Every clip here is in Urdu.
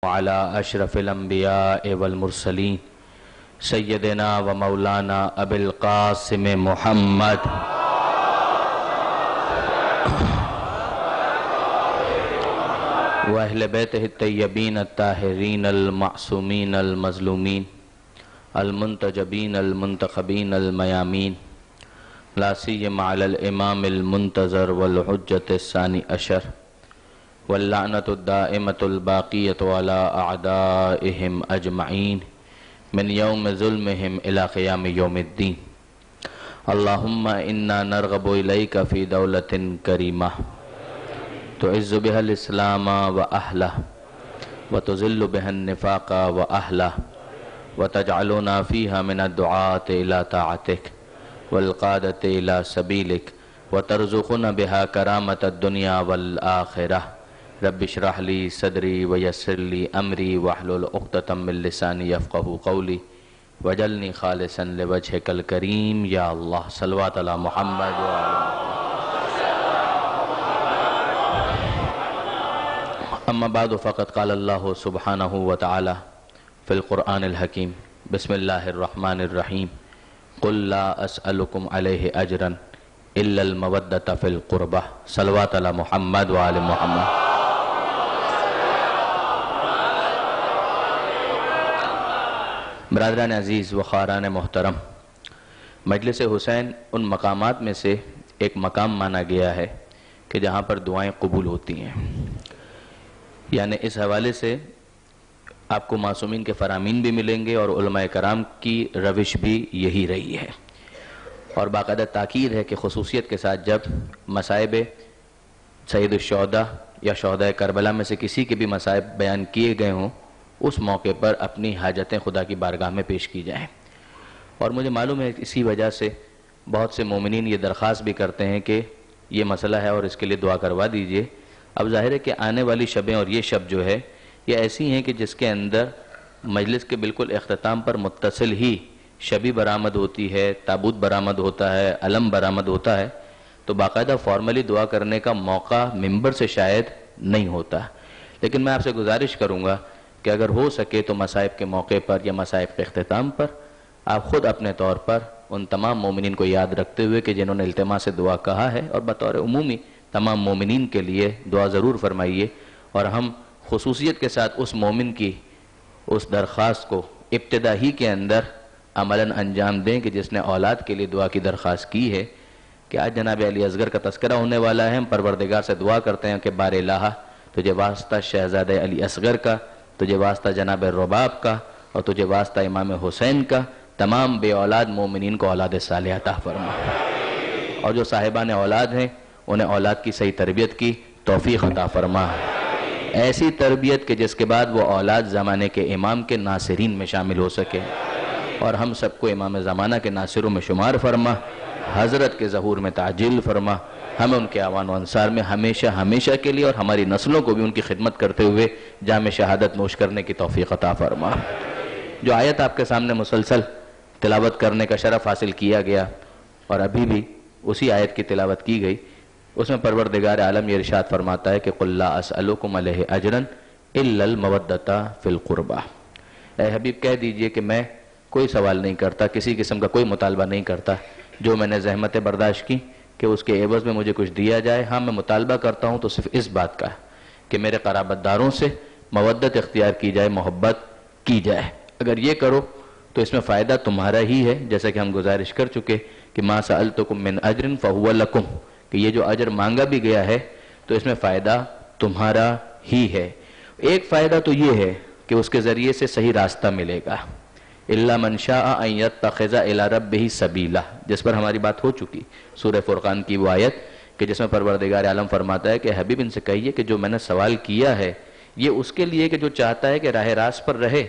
وعلى أشرف الأنبياء والمرسلين سيدنا ومولانا أبي القاسم محمد وأهل بيته الطيبين الطاهرين المعصومين المظلومين المنتجبين المنتخبين الميامين لا سيما على الإمام المنتظر والحجة الثاني عشر واللعنة الدائمة الباقية على أعدائهم أجمعين من يوم ظلمهم إلى قيام يوم الدين. اللهم إنا نرغب إليك في دولة كريمة تعز بها الإسلام وأهله وتذل بها النفاق وأهله وتجعلنا فيها من الدعاة إلى طاعتك والقادة إلى سبيلك وترزقنا بها كرامة الدنيا والآخرة. رب اشرح لي صدري ويسر لي امري واحلل عقدة من لساني يفقهوا قولي واجعلني خالصا لوجهك الكريم يا الله. صلوات على محمد اما بعد فقد قال الله سبحانه وتعالى في القرآن الحكيم بسم الله الرحمن الرحيم قل لا اسألكم عليه اجرا الا المودة في القربة. صلوات على محمد وآل محمد. برادران عزیز و خاران محترم، مجلس حسین ان مقامات میں سے ایک مقام مانا گیا ہے کہ جہاں پر دعائیں قبول ہوتی ہیں. یعنی اس حوالے سے آپ کو معصومین کے فرامین بھی ملیں گے اور علماء کرام کی روش بھی یہی رہی ہے. اور باقاعدہ تاکید ہے کہ خصوصیت کے ساتھ جب مصائب سید الشہداء یا شہداء کربلا میں سے کسی کے بھی مصائب بیان کیے گئے ہوں، اس موقع پر اپنی حاجتیں خدا کی بارگاہ میں پیش کی جائیں. اور مجھے معلوم ہے اسی وجہ سے بہت سے مومنین یہ درخواست بھی کرتے ہیں کہ یہ مسئلہ ہے اور اس کے لیے دعا کروا دیجئے. اب ظاہر ہے کہ آنے والی شبیں اور یہ شب جو ہے یہ ایسی ہیں کہ جس کے اندر مجلس کے بالکل اختتام پر متصل ہی شبی برآمد ہوتی ہے، تابوت برآمد ہوتا ہے، علم برآمد ہوتا ہے، تو باقاعدہ فارملی دعا کرنے کا موقع ممبر سے شاید نہیں ہوتا. لیکن میں آپ سے گزارش کروں گا کہ اگر ہو سکے تو مصائب کے موقع پر یا مصائب کے اختتام پر آپ خود اپنے طور پر ان تمام مومنین کو یاد رکھتے ہوئے کہ جنہوں نے التماء سے دعا کہا ہے، اور بطور عمومی تمام مومنین کے لیے دعا ضرور فرمائیے. اور ہم خصوصیت کے ساتھ اس مومن کی اس درخواست کو ابتدا ہی کے اندر عملاً انجام دیں کہ جس نے اولاد کے لیے دعا کی درخواست کی ہے کہ آج جناب علی اصغر کا تذکرہ ہونے والا ہے. ہم پروردگار سے دعا کرتے ہیں کہ بار الہ تجھے واسطہ شہزادہ علی اصغر کا، تجھے واسطہ جناب رباب کا، اور تجھے واسطہ امام حسین کا، تمام بے اولاد مومنین کو اولاد صالحہ عطا فرما. اور جو صاحبان اولاد ہیں انہیں اولاد کی صحیح تربیت کی توفیق عطا فرما. ایسی تربیت کہ جس کے بعد وہ اولاد زمانے کے امام کے ناصرین میں شامل ہو سکے، اور ہم سب کو امام زمانہ کے ناصروں میں شمار فرما. حضرت کے ظہور میں تعجیل فرما. ہمیں ان کے اعوان و انصار میں ہمیشہ ہمیشہ کے لیے اور ہماری نسلوں کو بھی ان کی خدمت کرتے ہوئے جام شہادت نوش کرنے کی توفیق عطا فرما. جو آیت آپ کے سامنے مسلسل تلاوت کرنے کا شرف حاصل کیا گیا اور ابھی بھی اسی آیت کی تلاوت کی گئی، اس میں پروردگار عالم یہ ارشاد فرماتا ہے کہ قُلْ لَا أَسْأَلُكُمْ عَلَيْهِ أَجْرًا إِلَّا الْمَوَدَّةَ فِي الْقُرْبَةِ. اے حبیب کہہ دیجئے کہ میں کوئی سوال نہیں کرتا، کسی قسم کا کوئی مطالبہ نہیں کرتا. جو میں نے زحمتیں برداشت کی کہ اس کے عوض میں مجھے کچھ دیا جائے، ہاں میں مطالبہ کرتا ہوں تو صرف اس بات کا کہ میرے قرابت داروں سے مودت اختیار کی جائے، محبت کی جائے. اگر یہ کرو تو اس میں فائدہ تمہارا ہی ہے، جیسا کہ ہم گزارش کر چکے کہ مَا سَأَلْتُكُم مِّنْ أَجْرٍ فَهُوَ لَكُمْ، کہ یہ جو اجر مانگا بھی گیا ہے تو اس میں فائدہ تمہارا ہی ہے. ایک فائدہ تو یہ ہے کہ اس کے ذریعے سے صحیح راستہ ملے گا. إِلَّا مَنْ شَاءَ أَن يَتَّخِذَ إِلَىٰ رَبِّهِ سَبِيلًا، جس پر ہماری بات ہو چکی سورہ فرقان کی وہ آیت کہ جس میں پروردگار عالم فرماتا ہے کہ حبیب ان سے کہیے کہ جو میں نے سوال کیا ہے یہ اس کے لیے کہ جو چاہتا ہے کہ راہ راست پر رہے،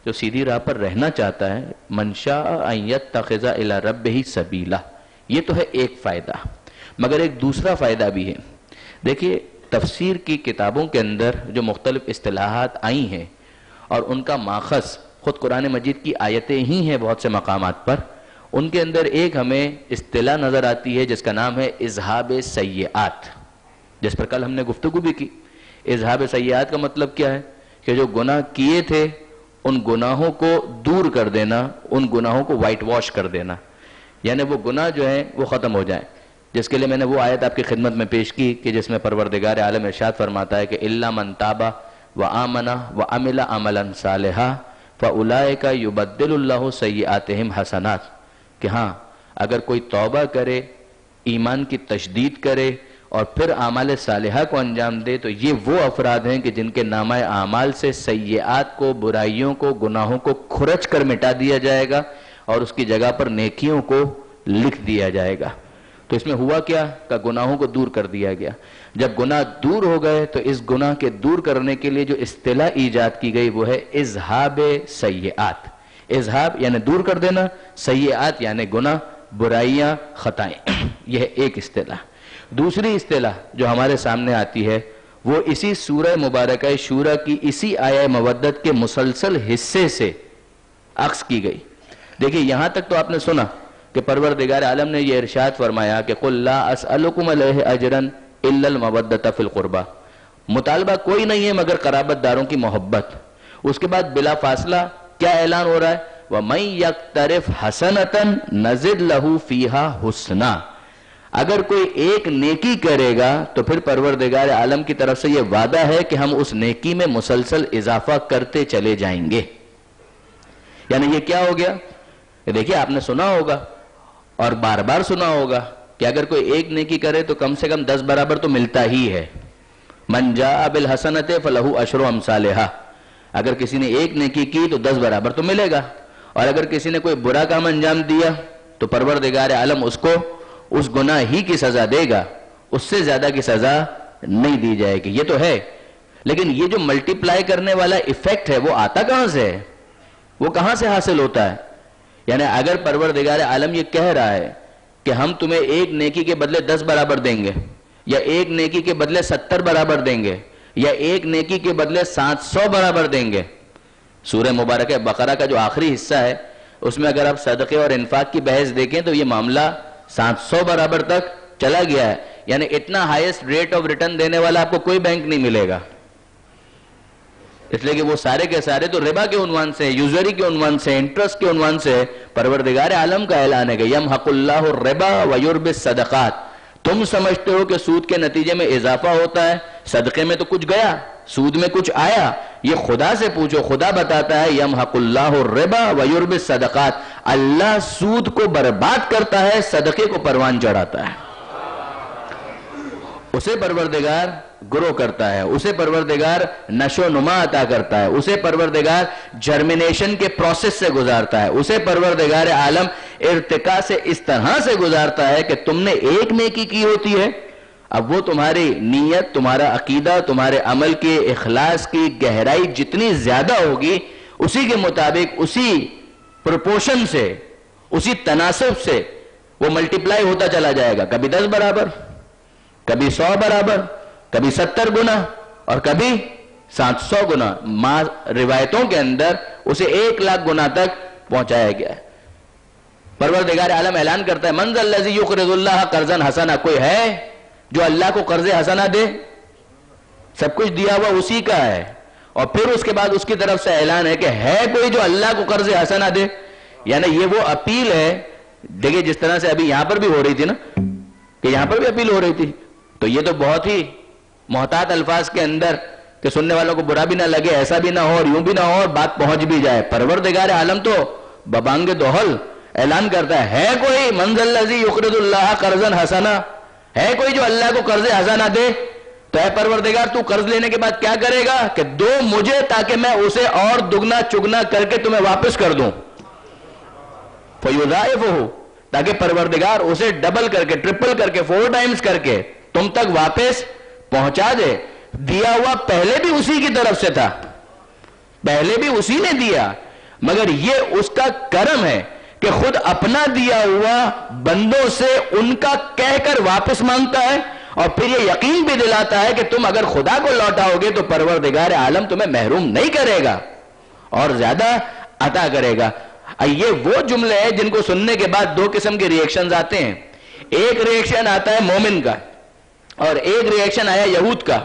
جو سیدھی راہ پر رہنا چاہتا ہے. مَنْ شَاءَ أَن يَتَّخِذَ إِلَىٰ رَبِّهِ سَبِيلًا، یہ تو ہے ایک فائدہ. مگر ایک دوسرا فائدہ بھی ہے. دیکھیے تفسیر کی کتابوں کے اندر جو مختلف اصطلاحات آئی ہیں اور ان کا ماخذ خود قرآن مجید کی آیتیں ہی ہیں بہت سے مقامات پر، ان کے اندر ایک ہمیں اصطلاح نظر آتی ہے جس کا نام ہے اذہاب سیئات، جس پر کل ہم نے گفتگو بھی کی. اذہاب سیئات کا مطلب کیا ہے کہ جو گناہ کیے تھے ان گناہوں کو دور کر دینا، ان گناہوں کو وائٹ واش کر دینا، یعنی وہ گناہ جو ہیں وہ ختم ہو جائیں، جس کے لیے میں نے وہ آیت آپ کی خدمت میں پیش کی کہ جس میں پروردگار عالم ارشاد فرماتا ہے کہ الا من تاب وآمن وعمل عملا صالحا فاولئک یبدل اللہ سیئاتہم حسنات، کہ ہاں اگر کوئی توبہ کرے، ایمان کی تشدید کرے اور پھر اعمال صالحہ کو انجام دے تو یہ وہ افراد ہیں کہ جن کے نامہ اعمال سے سیئات کو، برائیوں کو، گناہوں کو کھرچ کر مٹا دیا جائے گا اور اس کی جگہ پر نیکیوں کو لکھ دیا جائے گا۔ تو اس میں ہوا کیا کہ گناہوں کو دور کر دیا گیا۔ جب گناہ دور ہو گئے تو اس گناہ کے دور کرنے کے لیے جو اصطلاح ایجاد کی گئی وہ ہے اذہاب سیئات۔ اذہاب یعنی دور کر دینا، سیئات یعنی گناہ، برائیاں، خطائیں، یہ ہے ایک اصطلاح۔ دوسری اصطلاح جو ہمارے سامنے آتی ہے وہ اسی سورہ مبارکہ شورى کی اسی آیہ مودت کے مسلسل حصے سے اخذ کی گئی۔ دیکھیں یہاں تک تو آپ نے سنا کہ پروردگار عالم نے یہ ارشاد فرمایا کہ قل لا اسألکم علیہ اجرا الا المودۃ فی القربى، مطالبہ کوئی نہیں ہے مگر قرابت داروں کی محبت۔ اس کے بعد بلا فاصلہ کیا اعلان ہو رہا ہے؟ وَمَن يَقْتَرِفْ حَسَنَةً نَزِدْ لَهُ فِيهَا حُسْنًا، اگر کوئی ایک نیکی کرے گا تو پھر پروردگار عالم کی طرف سے یہ وعدہ ہے کہ ہم اس نیکی میں مسلسل اضافہ کرتے چلے جائیں گے۔ یعنی یہ کیا ہو گیا؟ دیکھیے آپ نے سنا ہوگا اور بار بار سنا ہوگا کہ اگر کوئی ایک نیکی کرے تو کم سے کم 10 برابر تو ملتا ہی ہے۔ من جاء بالحسنۃ فلہ عشر امثالھا، اگر کسی نے ایک نیکی کی تو 10 برابر تو ملے گا، اور اگر کسی نے کوئی برا کام انجام دیا تو پروردگار عالم اس کو اس گناہ ہی کی سزا دے گا، اس سے زیادہ کی سزا نہیں دی جائے گی۔ یہ تو ہے، لیکن یہ جو ملٹی پلائی کرنے والا ایفیکٹ ہے وہ آتا کہاں سے ہے؟ وہ کہاں سے حاصل ہوتا ہے؟ یعنی اگر پروردگار عالم یہ کہہ رہا ہے کہ ہم تمہیں ایک نیکی کے بدلے 10 برابر دیں گے، یا ایک نیکی کے بدلے 70 برابر دیں گے، یا ایک نیکی کے بدلے 700 برابر دیں گے۔ سورہ مبارکہ بقرہ کا جو آخری حصہ ہے اس میں اگر آپ صدقے اور انفاق کی بحث دیکھیں تو یہ معاملہ 700 برابر تک چلا گیا ہے، یعنی اتنا ہائیسٹ ریٹ آف ریٹرن دینے والا آپ کو کوئی بینک نہیں ملے گا، اس لیے کہ وہ سارے کے سارے تو ربا کے عنوان سے، یوزری کے عنوان سے، انٹرسٹ کے عنوان سے۔ پروردگار عالم کا اعلان ہے کہ یمحق اللہ الربا ویربی الصدقات، تم سمجھتے ہو کہ سود کے نتیجے میں اضافہ ہوتا ہے، صدقے میں تو کچھ گیا، سود میں کچھ آیا، یہ خدا سے پوچھو، خدا بتاتا ہے یمحق اللہ الربا ویربی الصدقات، اللہ سود کو برباد کرتا ہے، صدقے کو پروان چڑھاتا ہے۔ اسے پروردگار گرو کرتا ہے، اسے پروردگار نشو و نما عطا کرتا ہے، اسے پروردگار جرمینیشن کے پروسیس سے گزارتا ہے، اسے پروردگار عالم ارتقاء سے اس طرح سے گزارتا ہے کہ تم نے ایک نیکی کی ہوتی ہے، اب وہ تمہاری نیت، تمہارا عقیدہ، تمہارے عمل کے اخلاص کی گہرائی جتنی زیادہ ہوگی اسی کے مطابق، اسی پروپورشن سے، اسی تناسب سے وہ ملٹیپلائی ہوتا چلا جائے گا، کبھی 10 برابر، کبھی 100 برابر، کبھی 70 گنا اور کبھی 700 گنا۔ روایتوں کے اندر اسے 1 لاکھ گنا تک پہنچایا گیا ہے۔ پروردگار عالم اعلان کرتا ہے من ذا الذی یقرض اللہ قرضا حسنا، کوئی ہے جو اللہ کو قرض حسنا دے؟ سب کچھ دیا ہوا اسی کا ہے، اور پھر اس کے بعد اس کی طرف سے اعلان ہے کہ ہے کوئی جو اللہ کو قرض حسنا دے؟ یعنی یہ وہ اپیل ہے، دیکھیں جس طرح سے ابھی یہاں پر بھی ہو رہی تھی نا، کہ یہاں پر بھی اپیل ہو رہی تھی، تو یہ تو بہت ہی محتاط الفاظ کے اندر کہ سننے والوں کو برا بھی نہ لگے، ایسا بھی نہ ہو اور یوں بھی نہ ہو اور بات پہنچ بھی جائے۔ پروردگار عالم تو ببانگ دوحل اعلان کرتا ہے کوئی من ذا الذی یقرض اللہ قرضا حسنا، ہے کوئی جو اللہ کو قرض حسنا دے؟ تو اے پروردگار تو قرض لینے کے بعد کیا کرے گا کہ دو مجھے تاکہ میں اسے اور دگنا چگنا کر کے تمہیں واپس کر دوں، فیضاعفہ، تاکہ پروردگار اسے ڈبل کر کے، ٹرپل کر کے، 4 ٹائمز کر کے تم تک واپس پہنچا دے۔ دیا ہوا پہلے بھی اسی کی طرف سے تھا، پہلے بھی اسی نے دیا، مگر یہ اس کا کرم ہے کہ خود اپنا دیا ہوا بندوں سے ان کا کہہ کر واپس مانگتا ہے، اور پھر یہ یقین بھی دلاتا ہے کہ تم اگر خدا کو لوٹاؤ گے تو پروردگار عالم تمہیں محروم نہیں کرے گا اور زیادہ عطا کرے گا۔ یہ وہ جملے ہیں جن کو سننے کے بعد 2 قسم کے ریئیکشنز آتے ہیں، ایک ریئیکشن آتا ہے مومن کا اور ایک ریئیکشن آیا یہود کا۔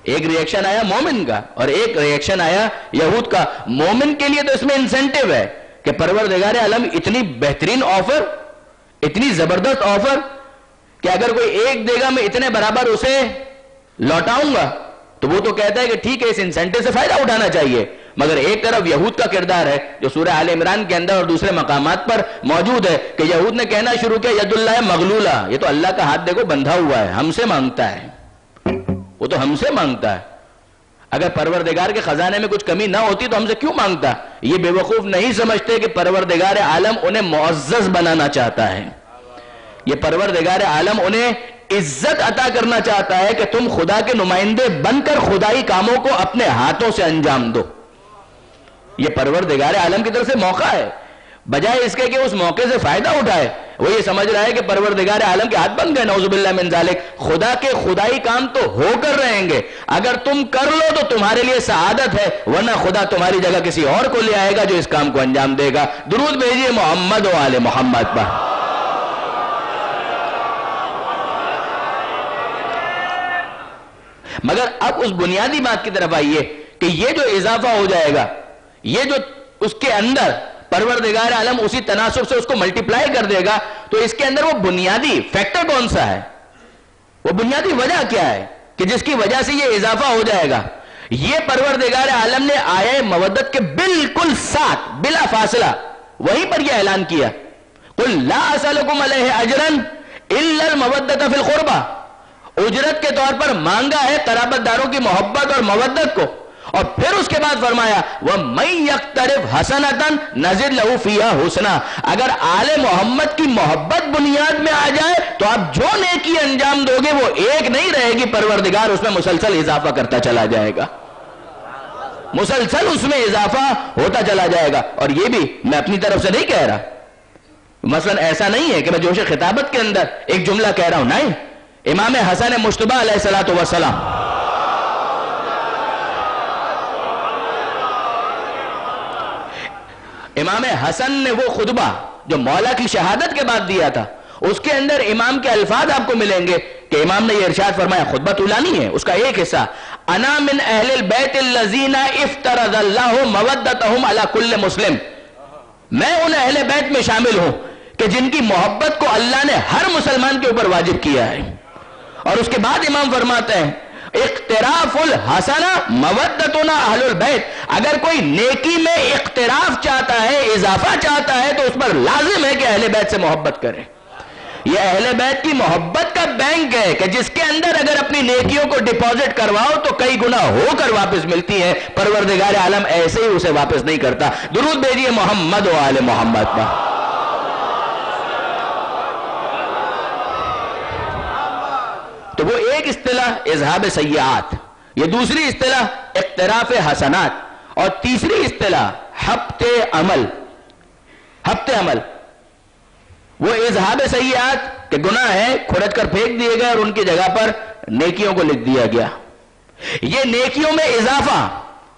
ایک ریئیکشن آیا مومن کا اور ایک ریئیکشن آیا یہود کا. مومن کے لیے تو اس میں انسینٹیو ہے کہ پروردگار عالم اتنی بہترین آفر, اتنی زبردست آفر کہ اگر کوئی ایک دے گا میں اتنے برابر اسے لوٹاؤں گا, تو وہ تو کہتا ہے کہ ٹھیک ہے اس انسینٹیو سے فائدہ اٹھانا چاہیے. مگر ایک طرف یہود کا کردار ہے جو سورہ آل عمران کے اندر اور دوسرے مقامات پر موجود ہے کہ یہود نے کہنا شروع کیا ید اللہ مغلولہ, یہ تو اللہ کا ہاتھ دیکھو بندھا ہوا ہے, ہم سے مانگتا ہے, وہ تو ہم سے مانگتا ہے. اگر پروردگار کے خزانے میں کچھ کمی نہ ہوتی تو ہم سے کیوں مانگتا؟ یہ بے وقوف نہیں سمجھتے کہ پروردگار عالم انہیں معزز بنانا چاہتا ہے. یہ پروردگار عالم انہیں عزت عطا کرنا چاہتا ہے کہ تم خدا کے نمائندے بن کر خدائی کاموں کو اپنے ہاتھوں سے انجام دو. یہ پروردگار عالم کی طرف سے موقع ہے, بجائے اس کے کہ اس موقع سے فائدہ اٹھائے وہ یہ سمجھ رہا ہے کہ پروردگار عالم کے ہاتھ بن گئے. نعوذ باللہ من ذالک. خدا کے خدائی کام تو ہو کر رہیں گے, اگر تم کر لو تو تمہارے لیے سعادت ہے, ورنہ خدا تمہاری جگہ کسی اور کو لے آئے گا جو اس کام کو انجام دے گا. درود بھیجیے محمد و آل محمد پر. مگر اب اس بنیادی بات کی طرف آئیے کہ یہ جو اضافہ ہو جائے گا, یہ جو اس کے اندر پروردگار عالم اسی تناسب سے اس کو ملٹیپلائی کر دے گا, تو اس کے اندر وہ بنیادی فیکٹر کون سا ہے, وہ بنیادی وجہ کیا ہے کہ جس کی وجہ سے یہ اضافہ ہو جائے گا؟ یہ پروردگار عالم نے آیہ مودت کے بالکل ساتھ بلا فاصلہ وہیں پر یہ اعلان کیا, قل لا اسألکم علیہ اجرا الا المودۃ فی القربى. اجرت کے طور پر مانگا ہے قرابت داروں کی محبت اور مودت کو, اور پھر اس کے بعد فرمایا وَمَن يَقْتَرِفْ حَسَنَةً نَزِدْ لَهُ فِيهَا حُسْنًا. اگر آل محمد کی محبت بنیاد میں آ جائے تو آپ جو نیکی انجام دو گے وہ ایک نہیں رہے گی, پروردگار اس میں مسلسل اضافہ کرتا چلا جائے گا, مسلسل اس میں اضافہ ہوتا چلا جائے گا. اور یہ بھی میں اپنی طرف سے نہیں کہہ رہا, مثلا ایسا نہیں ہے کہ میں جوش خطابت کے اندر ایک جملہ کہہ رہا ہوں, نہیں. امام حسن مجتبی علیہ السلام امام حسن نے وہ خطبہ جو مولا کی شہادت کے بعد دیا تھا, اس کے اندر امام کے الفاظ آپ کو ملیں گے کہ امام نے یہ ارشاد فرمایا, خطبہ طولانی ہے, اس کا ایک حصہ انا من اہل البیت الذین افترض اللہ مودتہم علی کل مسلم. میں ان اہل بیت میں شامل ہوں کہ جن کی محبت کو اللہ نے ہر مسلمان کے اوپر واجب کیا ہے. اور اس کے بعد امام فرماتے ہیں اقتراف الحسنہ مودتنا اہل البیت. اگر کوئی نیکی میں اقتراف چاہتا ہے, اضافہ چاہتا ہے, تو اس پر لازم ہے کہ اہل بیت سے محبت کرے. یہ اہل بیت کی محبت کا بینک ہے کہ جس کے اندر اگر اپنی نیکیوں کو ڈپازٹ کرواؤ تو کئی گنا ہو کر واپس ملتی ہے. پروردگار عالم ایسے ہی اسے واپس نہیں کرتا. درود بھیجیے محمد و آل محمد پر. تو وہ ایک اصطلاح اذہاب سیئات, یہ دوسری اصطلاح اقتراف حسنات, اور تیسری اصطلاح حبط عمل. حبط عمل وہ اذہاب سیئات کہ گناہ ہے کھرچ کر پھینک دیے گئے اور ان کی جگہ پر نیکیوں کو لکھ دیا گیا, یہ نیکیوں میں اضافہ.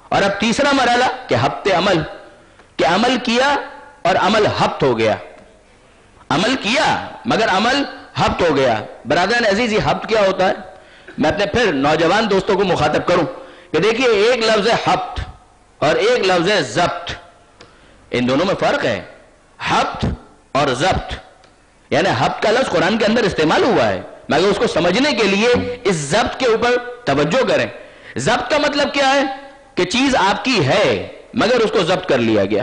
اور اب تیسرا مرحلہ کہ حبط عمل, کہ عمل کیا اور عمل حبط ہو گیا. عمل کیا مگر عمل حبط ہو گیا. برادران عزیز, یہ حبط کیا ہوتا ہے؟ میں اپنے پھر نوجوان دوستوں کو مخاطب کروں کہ دیکھیے ایک لفظ ہے حبط اور ایک لفظ ہے ضبط, ان دونوں میں فرق ہے. حبط اور ضبط, یعنی حبط کا لفظ قرآن کے اندر استعمال ہوا ہے, مگر اس کو سمجھنے کے لیے اس ضبط کے اوپر توجہ کریں. ضبط کا مطلب کیا ہے کہ چیز آپ کی ہے مگر اس کو ضبط کر لیا گیا.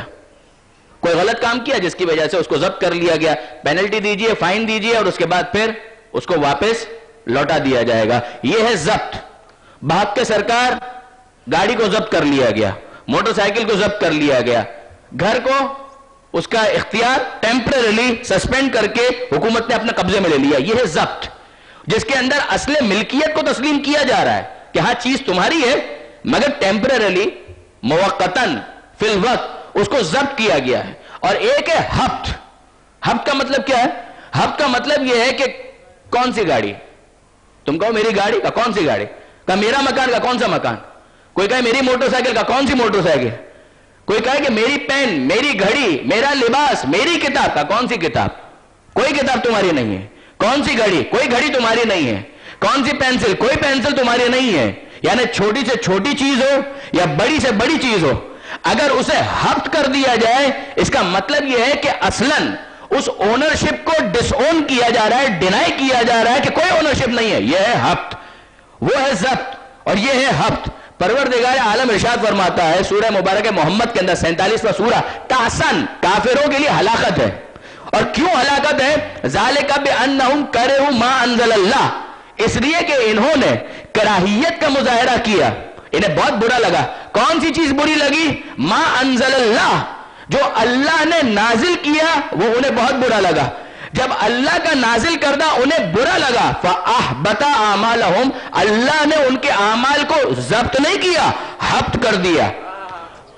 کوئی غلط کام کیا جس کی وجہ سے اس کو ضبط کر لیا گیا, پینلٹی دیجئے, فائن دیجئے, اور اس کے بعد پھر اس کو واپس لوٹا دیا جائے گا. یہ ہے ضبط. بھاگ کے سرکار گاڑی کو ضبط کر لیا گیا, موٹر سائیکل کو ضبط کر لیا گیا, گھر کو اس کا اختیار ٹیمپرریلی سسپینڈ کر کے حکومت نے اپنے قبضے میں لے لیا. یہ ہے ضبط, جس کے اندر اصل ملکیت کو تسلیم کیا جا رہا ہے کہ ہاں چیز تمہاری ہے مگر ٹیمپرریلی موقتاً فی الوقت اس کو ضبط کیا گیا ہے. اور ایک ہے حبط. حبط کا مطلب کیا ہے؟ حبط کا مطلب یہ ہے کہ کون سی گاڑی, تم کہو میری گاڑی کا کون سی گاڑی, کہا میرا مکان کا کون سا مکان, کوئی کہے میری موٹر سائیکل کا کون سی موٹر سائیکل, کوئی کہے کہ میری پین, میری گھڑی, میرا لباس, میری کتاب کا کون سی کتاب, کوئی کتاب تمہاری نہیں ہے. کون سی گھڑی, کوئی گھڑی تمہاری نہیں ہے. کون سی پینسل, کوئی پینسل تمہاری نہیں ہے. یعنی چھوٹی سے چھوٹی چیز ہو یا بڑی سے بڑی چیز ہو، اگر اسے ہفت کر دیا جائے، اس کا مطلب یہ ہے کہ اصلاً اس اونرشپ کو ڈس اون کیا جا رہا ہے، ڈینائی کیا جا رہا ہے کہ کوئی اونرشپ نہیں ہے. یہ ہے ہفت، وہ ہے ضبط، اور یہ ہے ہفت. پروردگار عالم ارشاد فرماتا ہے سورہ مبارک محمد کے اندر 47واں سورہ، تحسن کافروں کے لیے ہلاکت ہے. اور کیوں ہلاکت ہے؟ ذالک بانہم کرہوا ما انزل اللہ، اس لیے کہ انہوں نے کراہیت کا مظاہرہ کیا، انہیں بہت برا لگا. کون سی چیز بری لگی؟ ما انزل اللہ، جو اللہ نے نازل کیا وہ انہیں بہت برا لگا. جب اللہ کا نازل کردہ انہیں برا لگا، فَأَحْبَطَ أَعْمَالَهُمْ، اللہ نے ان کے اعمال کو ضبط نہیں کیا، ہفت کر دیا.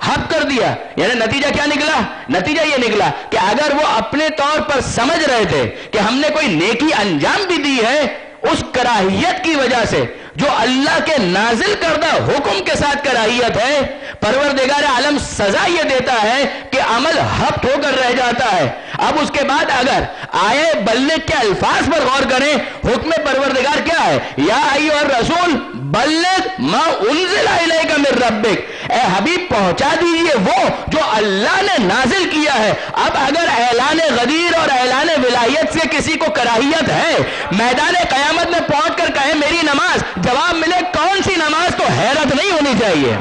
ہفت کر دیا یعنی نتیجہ کیا نکلا؟ نتیجہ یہ نکلا کہ اگر وہ اپنے طور پر سمجھ رہے تھے کہ ہم نے کوئی نیکی انجام بھی دی ہے، اس کراہیت کی وجہ سے جو اللہ کے نازل کردہ حکم کے ساتھ کراہیت ہے، پروردگار عالم سزا یہ دیتا ہے کہ عمل ہفت ہو کر رہ جاتا ہے. اب اس کے بعد اگر آئے بلغ کے الفاظ پر غور کریں، حکم پروردگار کیا ہے؟ یا ایھا الرسول بلغ ما انزل الیک من ربک، اے حبیب پہنچا دیجئے وہ جو اللہ نے نازل کیا ہے. اب اگر اعلان غدیر اور اعلان ولایت سے کسی کو کراہیت ہے، میدان قیامت میں پہنچ کر کہے میری نماز، جواب ملے کون سی نماز، تو حیرت نہیں ہونی چاہیے.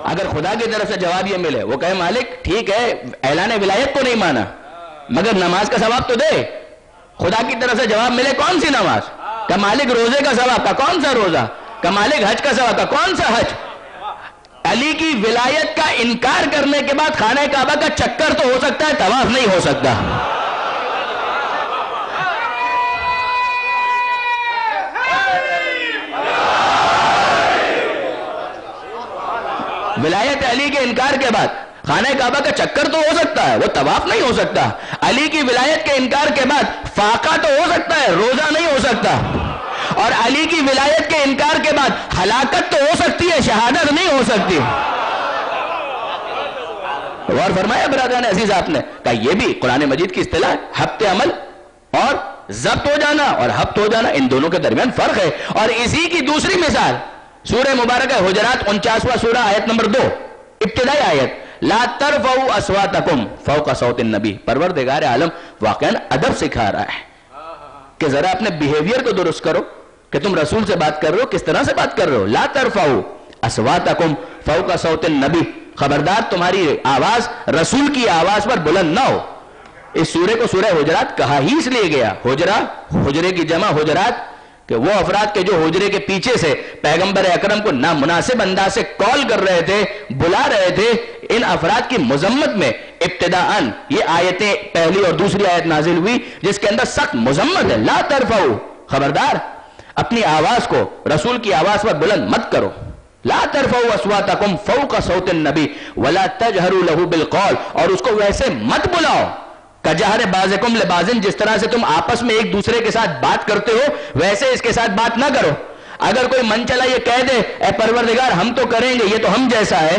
اگر خدا کی طرف سے جواب یہ ملے، وہ کہے مالک ٹھیک ہے اعلان ولایت کو نہیں مانا مگر نماز کا ثواب تو دے. خدا کی طرف سے جواب ملے کون سی نماز؟ کہ مالک روزے کا ثواب، کا کون سا روزہ؟ کہ مالک حج کا ثواب، کا کون سا حج؟ علی کی ولایت کا انکار کرنے کے بعد خانہ کعبہ کا چکر تو ہو سکتا ہے، طواف نہیں ہو سکتا. ولایت علی کے انکار کے بعد خانہ کعبہ کا چکر تو ہو سکتا ہے، وہ طواف نہیں ہو سکتا. علی کی ولایت کے انکار کے بعد فاقہ تو ہو سکتا ہے، روزہ نہیں ہو سکتا. اور علی کی ولایت کے انکار کے بعد ہلاکت تو ہو سکتی ہے، شہادت نہیں ہو سکتی. غور فرمایا برادران عزیز آپ نے، کہا یہ بھی قرآن مجید کی اصطلاح، ہفت عمل اور ضبط ہو جانا اور ہفت ہو جانا، ان دونوں کے درمیان فرق ہے. اور اسی کی دوسری مثال سورہ مبارکہ حجرات 49واں سورہ آیت نمبر 2 ابتدائی آیت، لا ترفعوا اصواتکم فوق صوت النبی. پروردگار عالم واقعاً ادب سکھا رہا ہے کہ ذرا اپنے بیہیویئر کو درست کرو کہ تم رسول سے بات کر رہے ہو کس طرح سے بات کر رہے ہو. لا ترفعوا اصواتکم فوق صوت النبی، خبردار تمہاری آواز رسول کی آواز پر بلند نہ ہو. اس سورے کو سورہ حجرات کہا ہی اس لیے گیا، حجرہ حجرے کی جمع حجرات، کہ وہ افراد کے جو حجرے کے پیچھے سے پیغمبر اکرم کو نامناسب انداز سے کال کر رہے تھے، بلا رہے تھے، ان افراد کی مذمت میں ابتداءً یہ آیتیں پہلی اور دوسری آیت نازل ہوئی جس کے اندر سخت مذمت ہے. لا ترفعوا، خبردار اپنی آواز کو رسول کی آواز پر بلند مت کرو. لا ترفعوا اصواتکم فوق صوت النبی ولا تجہروا له بالقول، اور اس کو ویسے مت بلاؤ کجہر بعضکم لبعض، جس طرح سے تم آپس میں ایک دوسرے کے ساتھ بات کرتے ہو ویسے اس کے ساتھ بات نہ کرو. اگر کوئی من چلا یہ کہہ دے اے پروردگار ہم تو کریں گے، یہ تو ہم جیسا ہے،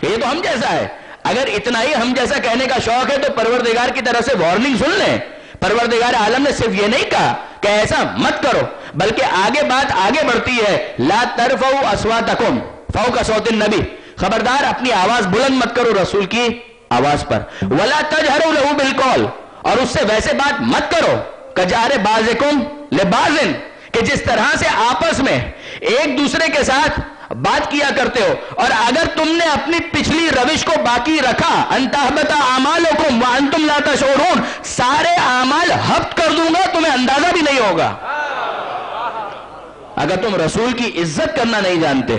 یہ تو ہم جیسا ہے. اگر اتنا ہی ہم جیسا کہنے کا شوق ہے تو پروردگار کی طرف سے وارننگ سن لیں. پروردگار عالم نے صرف یہ نہیں کہا کہ ایسا مت کرو، بلکہ آگے بات آگے بڑھتی ہے، لا ترفعوا اصواتکم فوق صوت النبی، خبردار اپنی آواز بلند مت کرو رسول کی آواز پر. ولا تجہروا له بالقول، اور اس سے ویسے بات مت کرو کجہر بعضکم لبعض، کہ جس طرح سے آپس میں ایک دوسرے کے ساتھ بات کیا کرتے ہو. اور اگر تم نے اپنی پچھلی روش کو باقی رکھا، ان تحبط اعمالکم وانتم لا تشعرون، سارے اعمال ہفت کر دوں گا، تمہیں اندازہ بھی نہیں ہوگا. اگر تم رسول کی عزت کرنا نہیں جانتے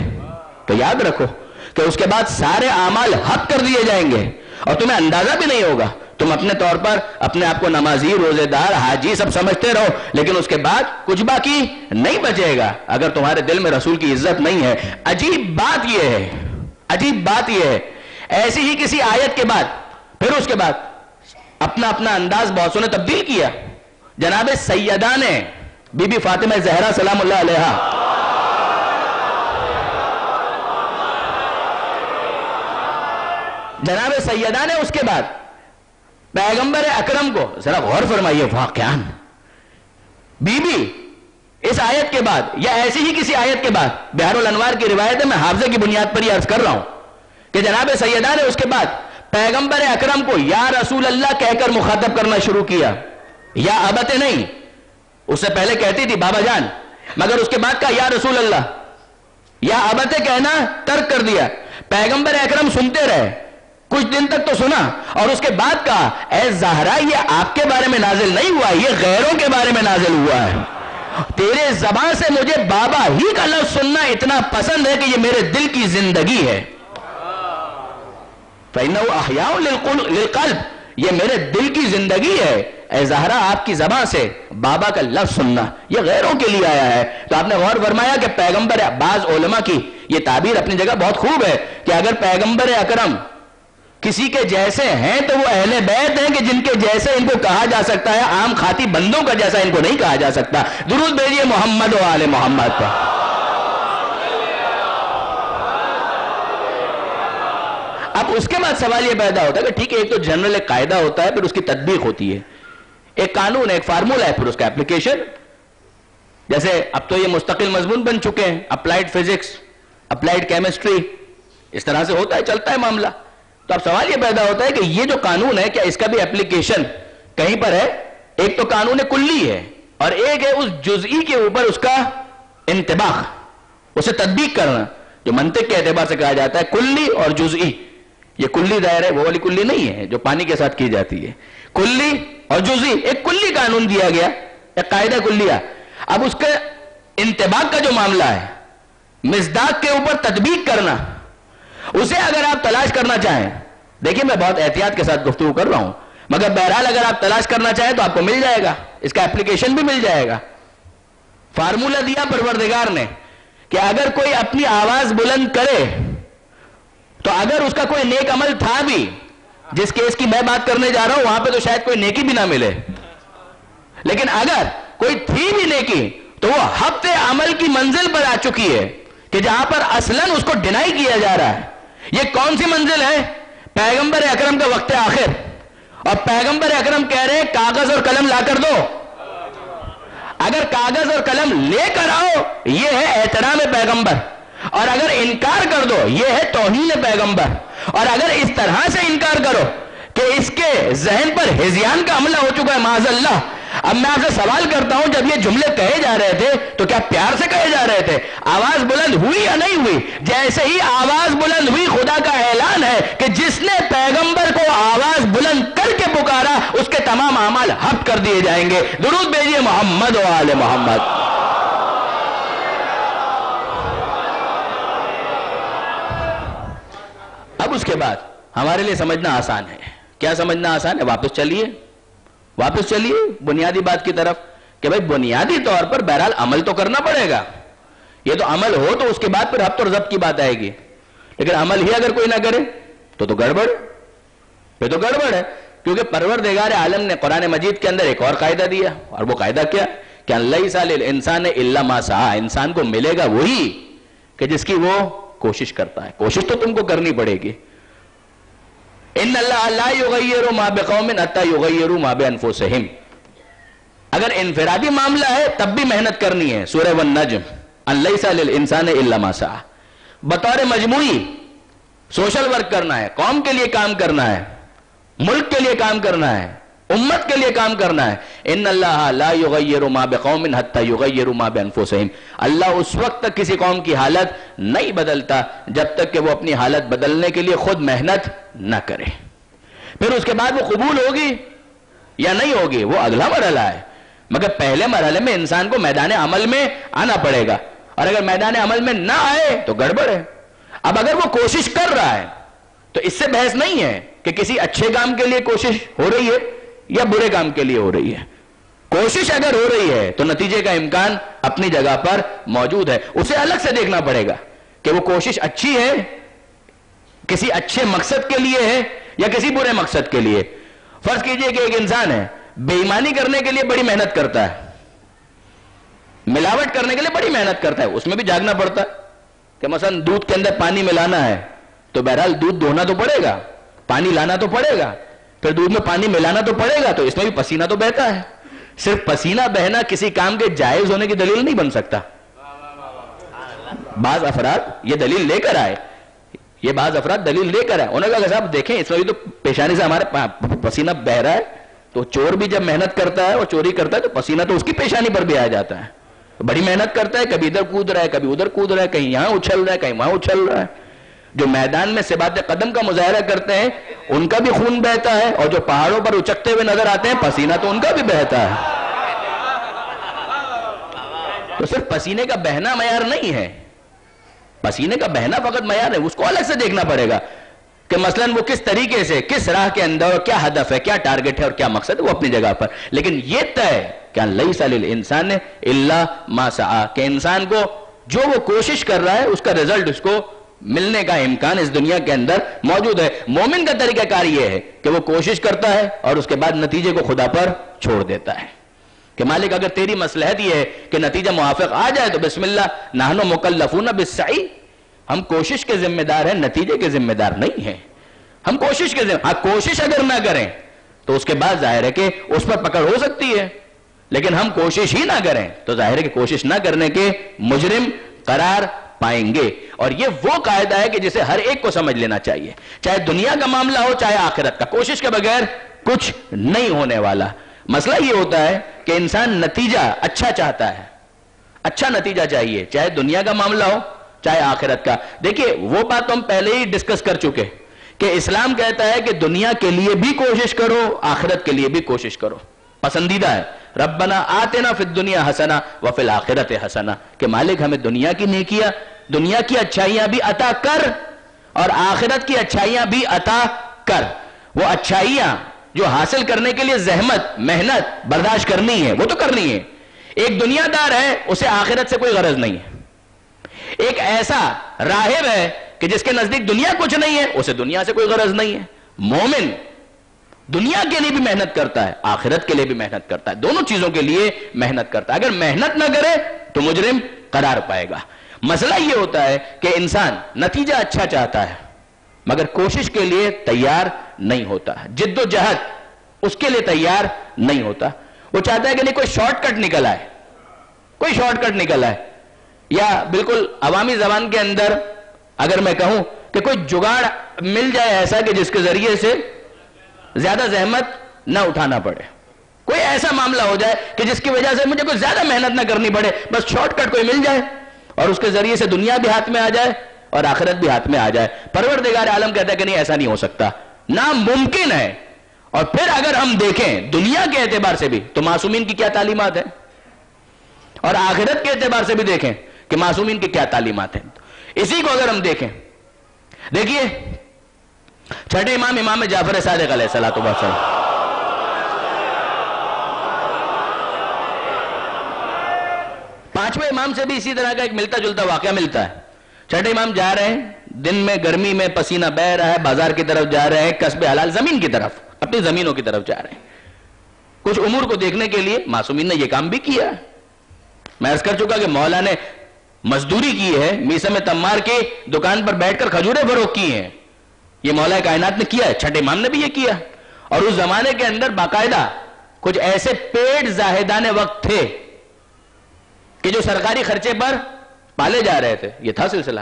تو یاد رکھو کہ اس کے بعد سارے اعمال حق کر دیے جائیں گے اور تمہیں اندازہ بھی نہیں ہوگا. تم اپنے طور پر اپنے آپ کو نمازی، روزے دار، حاجی سب سمجھتے رہو، لیکن اس کے بعد کچھ باقی نہیں بچے گا اگر تمہارے دل میں رسول کی عزت نہیں ہے. عجیب بات یہ ہے، عجیب بات یہ ہے، ایسی ہی کسی آیت کے بعد پھر اس کے بعد اپنا اپنا انداز بہت سو نے تبدیل کیا. جناب سیدہ نے بی بی فاطمہ زہرا سلام اللہ علیہا جناب سیدہ نے اس کے بعد پیغمبر اکرم کو, ذرا غور فرمائیے, واقعاً بی بی اس آیت کے بعد یا ایسی ہی کسی آیت کے بعد, بحر الانوار کی روایت ہے, میں حافظے کی بنیاد پر یہ عرض کر رہا ہوں کہ جناب سیدہ نے اس کے بعد پیغمبر اکرم کو یا رسول اللہ کہہ کر مخاطب کرنا شروع کیا, یا ابت نہیں, اس سے پہلے کہتی تھی بابا جان, مگر اس کے بعد کہا یا رسول اللہ, یا ابت کہنا ترک کر دیا. پیغمبر اکرم سنتے رہے, کچھ دن تک تو سنا, اور اس کے بعد کہا اے زہرا یہ آپ کے بارے میں نازل نہیں ہوا, یہ غیروں کے بارے میں نازل ہوا ہے. تیرے زبان سے مجھے بابا ہی کا لفظ سننا اتنا پسند ہے کہ یہ میرے دل کی زندگی ہے. فَإِنَّهُ أَحْيَاءٌ لِلْقَلْبِ, یہ میرے دل کی زندگی ہے. اے زہرا آپ کی زبان سے بابا کا لفظ سننا یہ غیروں کے لیے آیا ہے. تو آپ نے غور فرمایا کہ پیغمبر, بعض علماء کی یہ تعبیر اپنی جگہ بہت خوب ہے کہ اگر پیغمبر اکرم کسی کے جیسے ہیں تو وہ اہل بیت ہیں کہ جن کے جیسے ان کو کہا جا سکتا ہے, عام خاطی بندوں کا جیسا ان کو نہیں کہا جا سکتا. درود بھیجیے محمد و آل محمد پر. اب اس کے بعد سوال یہ پیدا ہوتا ہے کہ ٹھیک ہے, ایک تو جنرل ایک قاعدہ ہوتا ہے, پھر اس کی تطبیق ہوتی ہے, ایک قانون ہے, ایک فارمولہ ہے, پھر اس کا اپلیکیشن. جیسے اب تو یہ مستقل مضمون بن چکے ہیں, اپلائیڈ فزکس, اپلائیڈ کیمسٹری, اس طرح سے ہوتا ہے, چلتا ہے معاملہ. تو اب سوال یہ پیدا ہوتا ہے کہ یہ جو قانون ہے کیا اس کا بھی اپلیکیشن کہیں پر ہے؟ ایک تو قانون کلی ہے اور ایک ہے اس جزئی کے اوپر اس کا انطباق, اسے تطبیق کرنا, جو منطق کے اعتبار سے کہا جاتا ہے کلی اور جزئی. یہ کلی دائرہ وہ والی کلی نہیں ہے جو پانی کے ساتھ کی جاتی ہے, کلی اور جزئی ایک کلی قانون دیا گیا, ایک قاعدہ کلیہ. اب اس کے انطباق کا جو معاملہ ہے, مصداق کے اوپر تطبیق کرنا, اسے اگر آپ تلاش کرنا چاہیں, دیکھیں میں بہت احتیاط کے ساتھ گفتگو کر رہا ہوں, مگر بہرحال اگر آپ تلاش کرنا چاہیں تو آپ کو مل جائے گا, اس کا اپلیکیشن بھی مل جائے گا. فارمولہ دیا پروردگار نے کہ اگر کوئی اپنی آواز بلند کرے تو اگر اس کا کوئی نیک عمل تھا بھی, جس کیس کی میں بات کرنے جا رہا ہوں وہاں پہ تو شاید کوئی نیکی بھی نہ ملے, لیکن اگر کوئی تھی بھی نیکی تو وہ حبط عمل کی منزل پر آ چکی ہے کہ جہاں پر اصلاً اس کو ڈینائی کیا جا رہا ہے. یہ کون سی منزل ہے؟ پیغمبر اکرم کا وقت آخر, اور پیغمبر اکرم کہہ رہے ہیں کاغذ اور قلم لا کر دو. اگر کاغذ اور قلم لے کر آؤ یہ ہے احترام پیغمبر, اور اگر انکار کر دو یہ ہے توہین پیغمبر. اور اگر اس طرح سے انکار کرو کہ اس کے ذہن پر ہذیان کا حملہ ہو چکا ہے معاذ اللہ. اب میں آپ سے سوال کرتا ہوں, جب یہ جملے کہے جا رہے تھے تو کیا پیار سے کہے جا رہے تھے؟ آواز بلند ہوئی یا نہیں ہوئی؟ جیسے ہی آواز بلند ہوئی, خدا کا اعلان ہے کہ جس نے پیغمبر کو آواز بلند کر کے پکارا اس کے تمام اعمال حبط کر دیے جائیں گے. درود بھیجیے محمد و آل محمد. اب اس کے بعد ہمارے لیے سمجھنا آسان ہے. کیا سمجھنا آسان ہے؟ واپس چلیے بنیادی بات کی طرف کہ بھئی بنیادی طور پر بہرحال عمل تو کرنا پڑے گا. یہ تو عمل ہو تو اس کے بعد پھر حبط اور ضبط کی بات آئے گی, لیکن عمل ہی اگر کوئی نہ کرے تو گڑبڑ, یہ تو گڑبڑ ہے. کیونکہ پروردگار عالم نے قرآن مجید کے اندر ایک اور قاعدہ دیا, اور وہ قاعدہ کیا کہ لیس للانسان الا ما سعی, انسان کو ملے گا وہی کہ جس کی وہ کوشش کرتا ہے. کوشش تو تم کو کرنی پڑے گی. ان اللہ لا یغیر ما بقوم حتی یغیروا ما بانفسہم. اگر انفرادی معاملہ ہے تب بھی محنت کرنی ہے. سورہ والنجم, ان لیس للانسان الا ما سعی. بطور مجموعی سوشل ورک کرنا ہے, قوم کے لیے کام کرنا ہے, ملک کے لیے کام کرنا ہے, امت کے لیے کام کرنا ہے. ان اللہ لا یغیر ما بقوم حتی یغیروا ما بانفسہم. اللہ اس وقت تک کسی قوم کی حالت نہیں بدلتا جب تک کہ وہ اپنی حالت بدلنے کے لیے خود محنت نہ کرے. پھر اس کے بعد وہ قبول ہوگی یا نہیں ہوگی وہ اگلا مرحلہ ہے, مگر پہلے مرحلے میں انسان کو میدان عمل میں آنا پڑے گا, اور اگر میدان عمل میں نہ آئے تو گڑبڑ ہے. اب اگر وہ کوشش کر رہا ہے تو اس سے بحث نہیں ہے کہ کسی اچھے کام کے لیے کوشش ہو رہی ہے یا برے کام کے لیے ہو رہی ہے. کوشش اگر ہو رہی ہے تو نتیجے کا امکان اپنی جگہ پر موجود ہے. اسے الگ سے دیکھنا پڑے گا کہ وہ کوشش اچھی ہے, کسی اچھے مقصد کے لیے ہے یا کسی برے مقصد کے لیے. فرض کیجئے کہ ایک انسان ہے بے ایمانی کرنے کے لیے بڑی محنت کرتا ہے, ملاوٹ کرنے کے لیے بڑی محنت کرتا ہے, اس میں بھی جاگنا پڑتا ہے کہ مثلا دودھ کے اندر پانی ملانا ہے تو بہرحال دودھ دھونا تو پڑے گا, پانی لانا تو پڑے گا, پھر دودھ میں پانی ملانا تو پڑے گا, تو اس میں بھی پسینہ تو بہتا ہے. صرف پسینہ بہنا کسی کام کے جائز ہونے کی دلیل نہیں بن سکتا. بعض افراد یہ دلیل لے کر آئے, دلیل لے کر آئے, انہوں نے کہا کہ صاحب دیکھیں اس میں بھی تو پیشانی سے ہمارے پسینہ بہ رہا ہے, تو چور بھی جب محنت کرتا ہے اور چوری کرتا ہے تو پسینہ تو اس کی پیشانی پر بھی آ جاتا ہے. بڑی محنت کرتا ہے, کبھی ادھر کود رہا ہے, کبھی ادھر کود رہا ہے, کہیں یہاں اچھل رہا ہے, کہیں وہاں اچھل رہا ہے. جو میدان میں ثبات قدم کا مظاہرہ کرتے ہیں ان کا بھی خون بہتا ہے, اور جو پہاڑوں پر اچکتے ہوئے نظر آتے ہیں پسینہ تو ان کا بھی بہتا ہے. تو صرف پسینے کا بہنا معیار نہیں ہے, پسینے کا بہنا فقط معیار ہے, اس کو الگ سے دیکھنا پڑے گا کہ مثلا وہ کس طریقے سے, کس راہ کے اندر, اور کیا ہدف ہے, کیا ٹارگٹ ہے اور کیا مقصد ہے, وہ اپنی جگہ پر. لیکن یہ طے کہ لیس للانسان الا ما سعی, کہ انسان کو جو وہ کوشش کر رہا ہے اس کا رزلٹ اس کو ملنے کا امکان اس دنیا کے اندر موجود ہے. مومن کا طریقہ کار یہ ہے کہ وہ کوشش کرتا ہے اور اس کے بعد نتیجے کو خدا پر چھوڑ دیتا ہے کہ مالک اگر تیری مصلحت یہ ہے کہ نتیجہ موافق آ جائے تو بسم اللہ, نحن مکلفون بالسعی, ہم کوشش کے ذمہ دار ہیں, نتیجے کے ذمہ دار نہیں ہیں. ہم کوشش کے ذمہ, کوشش اگر نہ کریں تو اس کے بعد ظاہر ہے کہ اس پر پکڑ ہو سکتی ہے, لیکن ہم کوشش ہی نہ کریں تو ظاہر ہے کہ کوشش نہ کرنے کے مجرم قرار پائیں گے. اور یہ وہ قاعدہ ہے کہ جسے ہر ایک کو سمجھ لینا چاہیے, چاہے دنیا کا معاملہ ہو چاہے آخرت کا. کوشش کے بغیر کچھ نہیں ہونے والا. مسئلہ یہ ہوتا ہے کہ انسان نتیجہ اچھا چاہتا ہے, اچھا نتیجہ چاہیے, چاہے دنیا کا معاملہ ہو چاہے آخرت کا. دیکھیے وہ بات تو ہم پہلے ہی ڈسکس کر چکے کہ اسلام کہتا ہے کہ دنیا کے لیے بھی کوشش کرو, آخرت کے لیے بھی کوشش کرو. پسندیدہ ہے ربنا آتنا فی الدنیا حسنہ وفی الآخرت حسنہ, کہ مالک ہمیں دنیا کی نیکیاں, دنیا کی اچھائیاں بھی عطا کر اور آخرت کی اچھائیاں بھی عطا کر. وہ اچھائیاں جو حاصل کرنے کے لیے زحمت, محنت برداشت کرنی ہے وہ تو کرنی ہے. ایک دنیا دار ہے اسے آخرت سے کوئی غرض نہیں ہے. ایک ایسا راہب ہے کہ جس کے نزدیک دنیا کچھ نہیں ہے, اسے دنیا سے کوئی غرض نہیں ہے. مومن دنیا کے لیے بھی محنت کرتا ہے, آخرت کے لیے بھی محنت کرتا ہے, دونوں چیزوں کے لیے محنت کرتا ہے. اگر محنت نہ کرے تو مجرم قرار پائے گا. مسئلہ یہ ہوتا ہے کہ انسان نتیجہ اچھا چاہتا ہے مگر کوشش کے لیے تیار نہیں ہوتا, جد و جہد اس کے لیے تیار نہیں ہوتا. وہ چاہتا ہے کہ نہیں کوئی شارٹ کٹ نکل آئے, کوئی شارٹ کٹ نکل آئے, یا بالکل عوامی زبان کے اندر اگر میں کہوں کہ کوئی جگاڑ مل جائے ایسا کہ جس کے ذریعے سے زیادہ زحمت نہ اٹھانا پڑے. کوئی ایسا معاملہ ہو جائے کہ جس کی وجہ سے مجھے کوئی زیادہ محنت نہ کرنی پڑے, بس شارٹ کٹ کوئی مل جائے اور اس کے ذریعے سے دنیا بھی ہاتھ میں آ جائے اور آخرت بھی ہاتھ میں آ جائے. پروردگار عالم کہتا ہے کہ نہیں ایسا نہیں ہو سکتا, ناممکن ہے. اور پھر اگر ہم دیکھیں دنیا کے اعتبار سے بھی تو معصومین کی کیا تعلیمات ہیں, اور آخرت کے اعتبار سے بھی دیکھیں کہ معصومین کی کیا تعلیمات ہیں. اسی کو اگر ہم دیکھیں, دیکھیے چھٹے امام امام جعفر صادق علیہ الصلوۃ والسلام, پانچویں امام سے بھی اسی طرح کا ایک ملتا جلتا واقعہ ملتا ہے. چھٹے امام جا رہے ہیں, دن میں گرمی میں پسینہ بہ رہا ہے, بازار کی طرف جا رہے ہیں, کسب حلال زمین کی طرف, اپنی زمینوں کی طرف جا رہے ہیں. کچھ امور کو دیکھنے کے لیے معصومین نے یہ کام بھی کیا. میں عرض کر چکا کہ مولا نے مزدوری کی ہے, میسم تمار کی دکان پر بیٹھ کر کھجوریں فروخت کی ہیں, یہ مولا کائنات نے کیا ہے, چھٹے امام نے بھی یہ کیا. اور اس زمانے کے اندر باقاعدہ کچھ ایسے پیٹ زاہدان وقت تھے کہ جو سرکاری خرچے پر پالے جا رہے تھے. یہ تھا سلسلہ,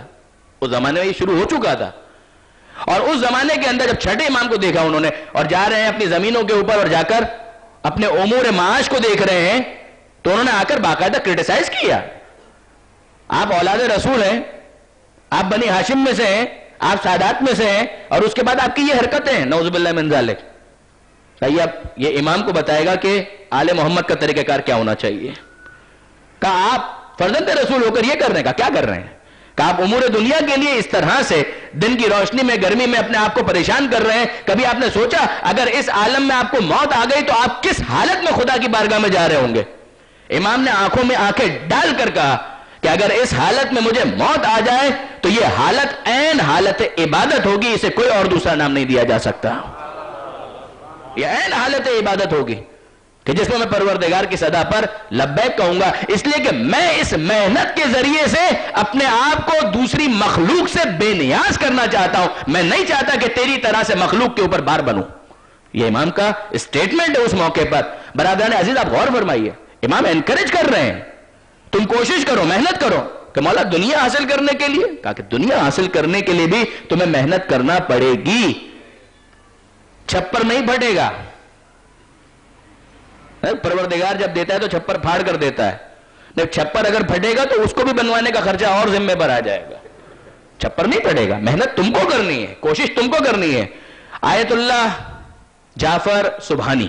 اس زمانے میں یہ شروع ہو چکا تھا. اور اس زمانے کے اندر جب چھٹے امام کو دیکھا انہوں نے, اور جا رہے ہیں اپنی زمینوں کے اوپر اور جا کر اپنے امور معاش کو دیکھ رہے ہیں, تو انہوں نے آ کر باقاعدہ کرٹیسائز کیا. آپ اولاد رسول ہیں, آپ بنی ہاشم میں سے ہیں, آپ سادات میں سے ہیں, اور اس کے بعد آپ کی یہ حرکتیں ہیں, نعوذ باللہ من ذالک. صحیح, اب یہ امام کو بتائے گا کہ آل محمد کا طریقہ کار کیا ہونا چاہیے. کہا آپ فرزند رسول ہو کر یہ کر رہے ہیں, کیا کر رہے ہیں؟ کہ آپ امور دنیا کے لیے اس طرح سے دن کی روشنی میں گرمی میں اپنے آپ کو پریشان کر رہے ہیں. کبھی آپ نے سوچا اگر اس عالم میں آپ کو موت آ گئی تو آپ کس حالت میں خدا کی بارگاہ میں جا رہے ہوں گے؟ امام نے آنکھوں میں آنکھیں ڈال کر کہا کہ اگر اس حالت میں مجھے موت آ جائے تو یہ حالت عین حالت عبادت ہوگی, اسے کوئی اور دوسرا نام نہیں دیا جا سکتا. یہ عین حالت عبادت ہوگی کہ جس میں پروردگار کی صدا پر لبیک کہوں گا، اس لیے کہ میں اس محنت کے ذریعے سے اپنے آپ کو دوسری مخلوق سے بے نیاز کرنا چاہتا ہوں. میں نہیں چاہتا کہ تیری طرح سے مخلوق کے اوپر بار بنوں. یہ امام کا اسٹیٹمنٹ ہے اس موقع پر. برادران عزیز آپ غور فرمائیے، امام انکریج کر رہے ہیں تم کوشش کرو، محنت کرو. کہ مولا دنیا حاصل کرنے کے لیے، کہا کہ دنیا حاصل کرنے کے لیے بھی تمہیں محنت کرنا پڑے گی، چھپر نہیں پھٹے گا. پروردگار جب دیتا ہے تو چھپر پھاڑ کر دیتا ہے. نہیں، چھپر اگر پھٹے گا تو اس کو بھی بنوانے کا خرچہ اور ذمہ پر آ جائے گا. چھپر نہیں پھٹے گا، محنت تم کو کرنی ہے، کوشش تم کو کرنی ہے. آیت اللہ جعفر سبحانی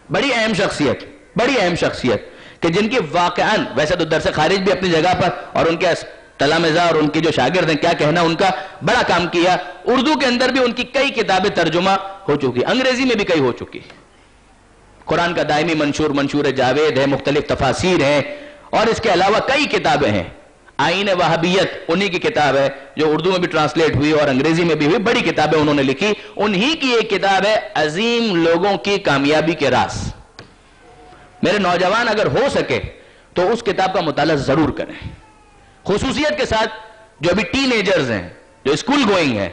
بڑی اہم شخصیت، بڑی اہم شخصیت کہ جن کی واقعاً، ویسے تو درس خارج بھی اپنی جگہ پر، اور ان کے تلامذہ اور ان کی جو شاگرد ہیں کیا کہنا، ان کا بڑا کام کیا. اردو کے اندر بھی ان کی کئی کتابیں ترجمہ ہو چکی، انگریزی میں بھی کئی ہو چکی. قرآن کا دائمی منشور، منشور جاوید ہے، مختلف تفاسیر ہیں، اور اس کے علاوہ کئی کتابیں ہیں. آئین وہابیت انہی کی کتاب ہے جو اردو میں بھی ٹرانسلیٹ ہوئی اور انگریزی میں بھی ہوئی. بڑی کتابیں انہوں نے لکھی. انہی کی ایک کتاب ہے عظیم لوگوں کی کامیابی کے راز. میرے نوجوان اگر ہو سکے تو اس کتاب کا مطالعہ ضرور کریں، خصوصیت کے ساتھ. جو ابھی ٹین ایجرز ہیں، جو اسکول گوئنگ ہیں،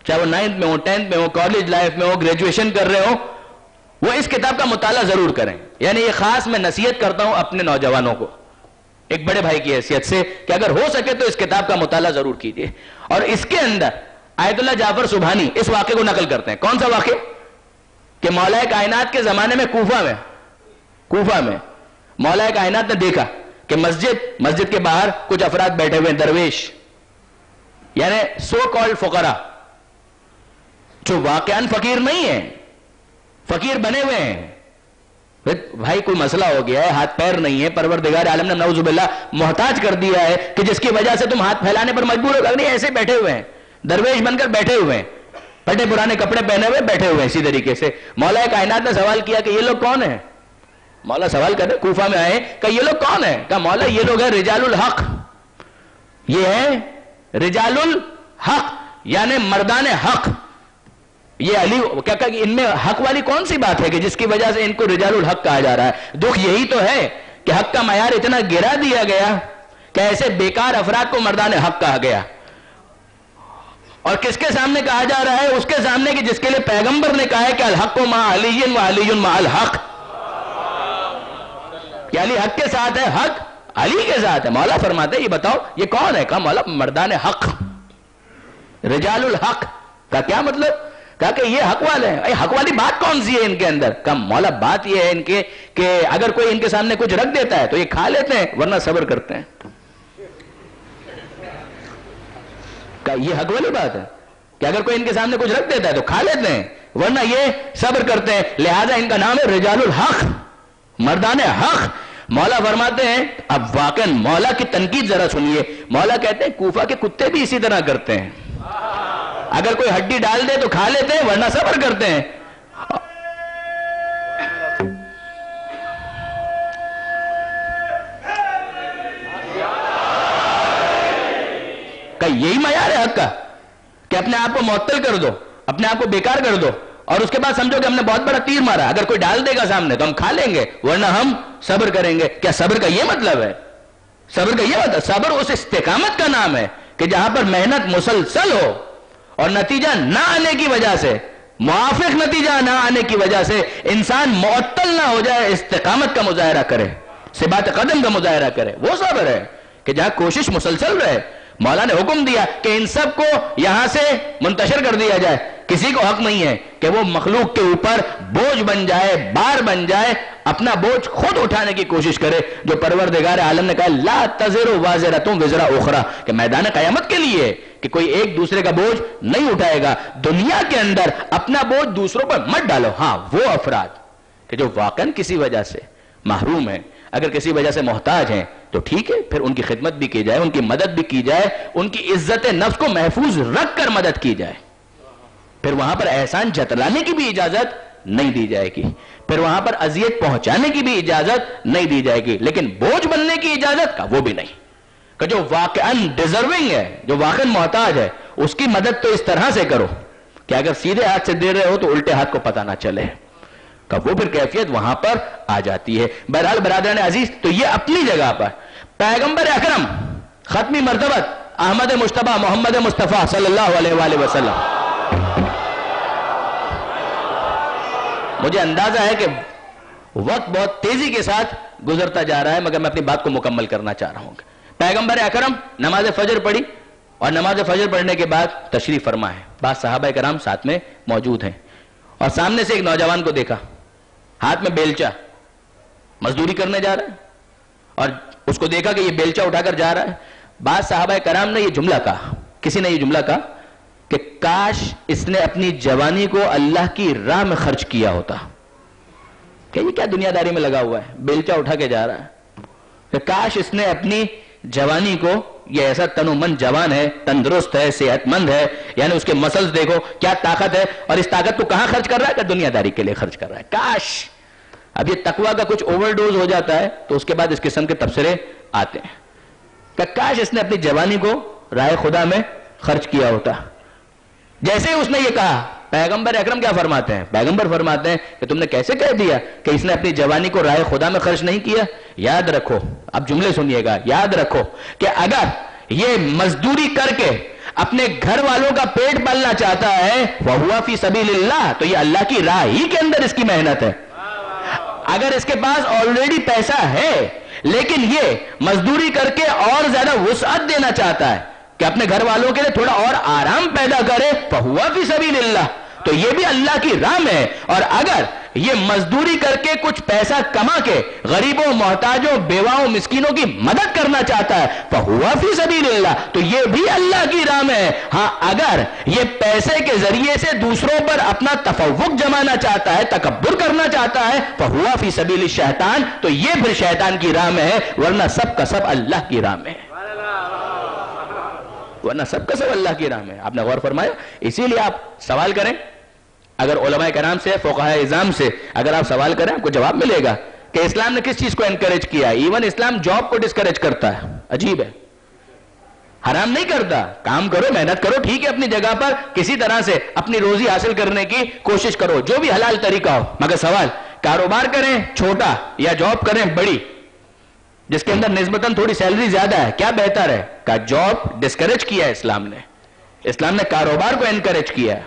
چاہے وہ 9th میں ہو، 10th میں ہو، کالج لائف میں ہو، گریجویشن کر رہے ہو، وہ اس کتاب کا مطالعہ ضرور کریں. یعنی یہ خاص میں نصیحت کرتا ہوں اپنے نوجوانوں کو ایک بڑے بھائی کی حیثیت سے کہ اگر ہو سکے تو اس کتاب کا مطالعہ ضرور کیجیے. اور اس کے اندر آیت اللہ جعفر سبحانی اس واقعے کو نقل کرتے ہیں. کون سا واقعہ؟ کہ مولا کائنات کے زمانے میں کوفہ میں مولا کائنات نے دیکھا کہ مسجد کے باہر کچھ افراد بیٹھے ہوئے ہیں، درویش، یعنی سو کالڈ فقراء، جو واقعاً فقیر نہیں ہیں، فقیر بنے ہوئے ہیں. بھائی کوئی مسئلہ ہو گیا ہے، ہاتھ پیر نہیں ہے، پروردگار عالم نے نعوذ باللہ محتاج کر دیا ہے کہ جس کی وجہ سے تم ہاتھ پھیلانے پر مجبور ہو. نہیں، ایسے بیٹھے ہوئے ہیں، درویش بن کر بیٹھے ہوئے ہیں، پھٹے پرانے کپڑے پہنے ہوئے بیٹھے ہوئے ہیں. اسی طریقے سے مولا کائنات نے سوال کیا کہ یہ لوگ کون ہیں؟ مولا سوال کر رہے، کوفہ میں آئے کہ یہ لوگ کون ہیں؟ کہا مولا یہ لوگ ہیں رجال الحق. یہ ہیں رجال الحق، یعنی مردان حق. یہ علی کیا کہا کہ ان میں حق والی کون سی بات ہے کہ جس کی وجہ سے ان کو رجال الحق کہا جا رہا ہے؟ دکھ یہی تو ہے کہ حق کا معیار اتنا گرا دیا گیا کہ ایسے بیکار افراد کو مردان حق کہا گیا. اور کس کے سامنے کہا جا رہا ہے؟ اس کے سامنے کہ جس کے لیے پیغمبر نے کہا ہے کہ الحق مع علی و علی مع الحق، کہ علی حق کے ساتھ ہے، حق علی کے ساتھ ہے. مولا فرماتے ہیں یہ بتاؤ یہ کون ہے؟ کہا مولا مردان حق، رجال الحق. کا کیا مطلب؟ کہا کہ یہ حق والے ہیں. حق والی بات کون سی ہے ان کے اندر؟ کہا مولا بات یہ ہے ان کے کہ اگر کوئی ان کے سامنے کچھ رکھ دیتا ہے تو یہ کھا لیتے ہیں ورنہ صبر کرتے ہیں. کہا یہ حق والی بات ہے کہ اگر کوئی ان کے سامنے کچھ رکھ دیتا ہے تو کھا لیتے ہیں ورنہ یہ صبر کرتے ہیں. لہذا ان کا نام ہے رجال الحق، مردان حق. مولا فرماتے ہیں، اب واقعا مولا کی تنقید ذرا سنیے. مولا کہتے ہیں کوفہ کے کتے بھی اسی طرح کرتے ہیں، اگر کوئی ہڈی ڈال دے تو کھا لیتے ہیں ورنہ صبر کرتے ہیں. کہ یہی معیار ہے حق کا کہ اپنے آپ کو معطل کر دو، اپنے آپ کو بیکار کر دو، اور اس کے بعد سمجھو کہ ہم نے بہت بڑا تیر مارا، اگر کوئی ڈال دے گا سامنے تو ہم کھا لیں گے ورنہ ہم صبر کریں گے. کیا صبر کا یہ مطلب ہے؟ صبر کا یہ مطلب، صبر اس استقامت کا نام ہے کہ جہاں پر محنت مسلسل ہو اور نتیجہ نہ آنے کی وجہ سے، موافق نتیجہ نہ آنے کی وجہ سے انسان معطل نہ ہو جائے، استقامت کا مظاہرہ کرے، ثبات قدم کا مظاہرہ کرے. وہ صبر ہے کہ جہاں کوشش مسلسل رہے. مولا نے حکم دیا کہ ان سب کو یہاں سے منتشر کر دیا جائے. کسی کو حق نہیں ہے کہ وہ مخلوق کے اوپر بوجھ بن جائے، بار بن جائے، اپنا بوجھ خود اٹھانے کی کوشش کرے. جو پروردگار عالم نے کہا لا تزر وازرۃ وزر اخری، کہ میدان قیامت کے لیے کہ کوئی ایک دوسرے کا بوجھ نہیں اٹھائے گا. دنیا کے اندر اپنا بوجھ دوسروں پر مت ڈالو. ہاں وہ افراد کہ جو واقعاً کسی وجہ سے محروم ہیں، اگر کسی وجہ سے محتاج ہیں تو ٹھیک ہے، پھر ان کی خدمت بھی کی جائے، ان کی مدد بھی کی جائے، ان کی عزت نفس کو محفوظ رکھ کر مدد کی جائے. پھر وہاں پر احسان جتلانے کی بھی اجازت نہیں دی جائے گی، پھر وہاں پر اذیت پہنچانے کی بھی اجازت نہیں دی جائے گی، لیکن بوجھ بننے کی اجازت کا وہ بھی نہیں. کہ جو واقعاً ڈیزرونگ ہے، جو واقعاً محتاج ہے، اس کی مدد تو اس طرح سے کرو کہ اگر سیدھے ہاتھ سے دے رہے ہو تو الٹے ہاتھ کو پتہ نہ چلے، کہ وہ پھر کیفیت وہاں پر آ جاتی ہے۔ بہرحال برادران عزیز، تو یہ اپنی جگہ پر پیغمبر اکرم ختمی مرتبت احمد مجتبیٰ محمد مصطفیٰ صلی اللہ علیہ وآلہ وسلم، مجھے اندازہ ہے کہ وقت بہت تیزی کے ساتھ گزرتا جا رہا ہے، مگر میں اپنی بات کو مکمل کرنا چاہ رہا ہوں۔ پیغمبر اکرم نماز فجر پڑھی اور نماز فجر پڑھنے کے بعد تشریف فرما ہے، بعض صحابہ کرام ساتھ میں موجود ہیں، اور سامنے سے ایک نوجوان کو دیکھا، ہاتھ میں بیلچا، مزدوری کرنے جا رہا ہے، اور اس کو دیکھا کہ یہ بیلچا اٹھا کر جا رہا ہے۔ بعض صحابہ کرام نے یہ جملہ کہا، کسی نے یہ جملہ کہا کہ کاش اس نے اپنی جوانی کو اللہ کی راہ میں خرچ کیا ہوتا، کہ یہ کیا دنیا داری میں لگا ہوا ہے، بیلچا اٹھا کے جا رہا ہے، کہ کاش اس نے اپنی جوانی کو، یہ ایسا تن و من جوان ہے، تندرست ہے، صحت مند ہے، یعنی اس کے مسلز دیکھو کیا طاقت ہے، اور اس طاقت کو کہاں خرچ کر رہا ہے؟ کہ دنیا داری کے لیے خرچ کر رہا ہے۔ کاش اب یہ تقویٰ کا کچھ اوور ڈوز ہو جاتا ہے تو اس کے بعد اس قسم کے تبصرے آتے ہیں کہ کاش اس نے اپنی جوانی کو راہ خدا میں خرچ کیا ہوتا۔ جیسے ہی اس نے یہ کہا، پیغمبر اکرم کیا فرماتے ہیں؟ پیغمبر فرماتے ہیں کہ تم نے کیسے کہہ دیا کہ اس نے اپنی جوانی کو راہ خدا میں خرچ نہیں کیا؟ یاد رکھو، اب جملے سنیے گا، یاد رکھو کہ اگر یہ مزدوری کر کے اپنے گھر والوں کا پیٹ پالنا چاہتا ہے وَهُوَ فِي سَبِيلِ اللَّهِ، تو یہ اللہ کی راہ ہی کے اندر اس کی محنت ہے۔ اگر اس کے پاس آلریڈی پیسہ ہے لیکن یہ مزدوری کر کے اور زیادہ وسعت دینا چاہتا ہے کہ اپنے گھر والوں کے لیے تھوڑا اور آرام پیدا کرے، فَهُوَ فِي سَبِيلِ اللَّهِ، تو یہ بھی اللہ کی راہ میں ہے۔ اور اگر یہ مزدوری کر کے کچھ پیسہ کما کے غریبوں، محتاجوں، بیواؤں، مسکینوں کی مدد کرنا چاہتا ہے، فَهُوَ فِي سَبِيلِ اللَّهِ، تو یہ بھی اللہ کی راہ میں ہے۔ ہاں اگر یہ پیسے کے ذریعے سے دوسروں پر اپنا تفوق جمانا چاہتا ہے، تکبر کرنا چاہتا ہے، فَهُوَ فِي سَبِيلِ الشَّيْطَان، تو یہ پھر شیطان کی راہ میں ہے، ورنہ سب کا سب اللہ کی راہ میں ہے، ورنہ سب کا سب اللہ کی راہ میں ہے۔ آپ نے غور فرمایا؟ اسی لیے آپ سوال کریں، اگر علماء کرام سے، فقہاء اعظام سے اگر آپ سوال کریں، آپ کو جواب ملے گا کہ اسلام نے کس چیز کو انکریج کیا ہے۔ ایون اسلام جاب کو ڈسکریج کرتا ہے، عجیب ہے، حرام نہیں کرتا، کام کرو، محنت کرو، ٹھیک ہے، اپنی جگہ پر کسی طرح سے اپنی روزی حاصل کرنے کی کوشش کرو، جو بھی حلال طریقہ ہو، مگر سوال کاروبار کریں چھوٹا یا جاب کریں بڑی جس کے اندر نسبتاً تھوڑی سیلری زیادہ ہے، کیا بہتر ہے؟ کہ جاب ڈسکریج کیا ہے اسلام نے کاروبار کو انکریج کیا ہے۔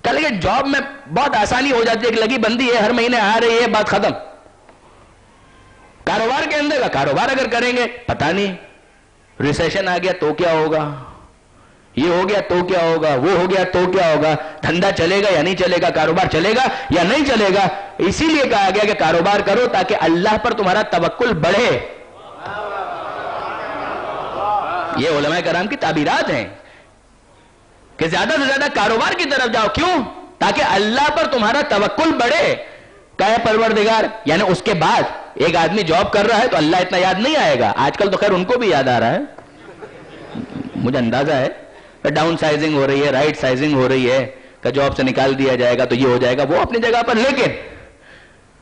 کہ لیکن جاب میں بہت آسانی ہو جاتی ہے، ایک لگی بندی ہے، ہر مہینے آ رہی ہے، بات ختم۔ کاروبار کے اندر کا کاروبار اگر کریں گے، پتہ نہیں ریسیشن آ گیا تو کیا ہوگا، یہ ہو گیا تو کیا ہوگا، وہ ہو گیا تو کیا ہوگا، دھندا چلے گا یا نہیں چلے گا، کاروبار چلے گا یا نہیں چلے گا۔ اسی لیے کہا گیا کہ کاروبار کرو تاکہ اللہ پر تمہارا توکل بڑھے۔ یہ علماء کرام کی تعبیرات ہیں کہ زیادہ سے زیادہ کاروبار کی طرف جاؤ، کیوں؟ تاکہ اللہ پر تمہارا توکل بڑھے۔ کہ پروردگار، یعنی اس کے بعد ایک آدمی جاب کر رہا ہے تو اللہ اتنا یاد نہیں آئے گا، آج کل تو خیر ان کو بھی یاد آ رہا ہے، مجھے اندازہ ہے ڈاؤن سائزنگ ہو رہی ہے، رائٹ سائزنگ ہو رہی ہے، کہ جاب سے نکال دیا جائے گا تو یہ ہو جائے گا، وہ اپنی جگہ پر، لیکن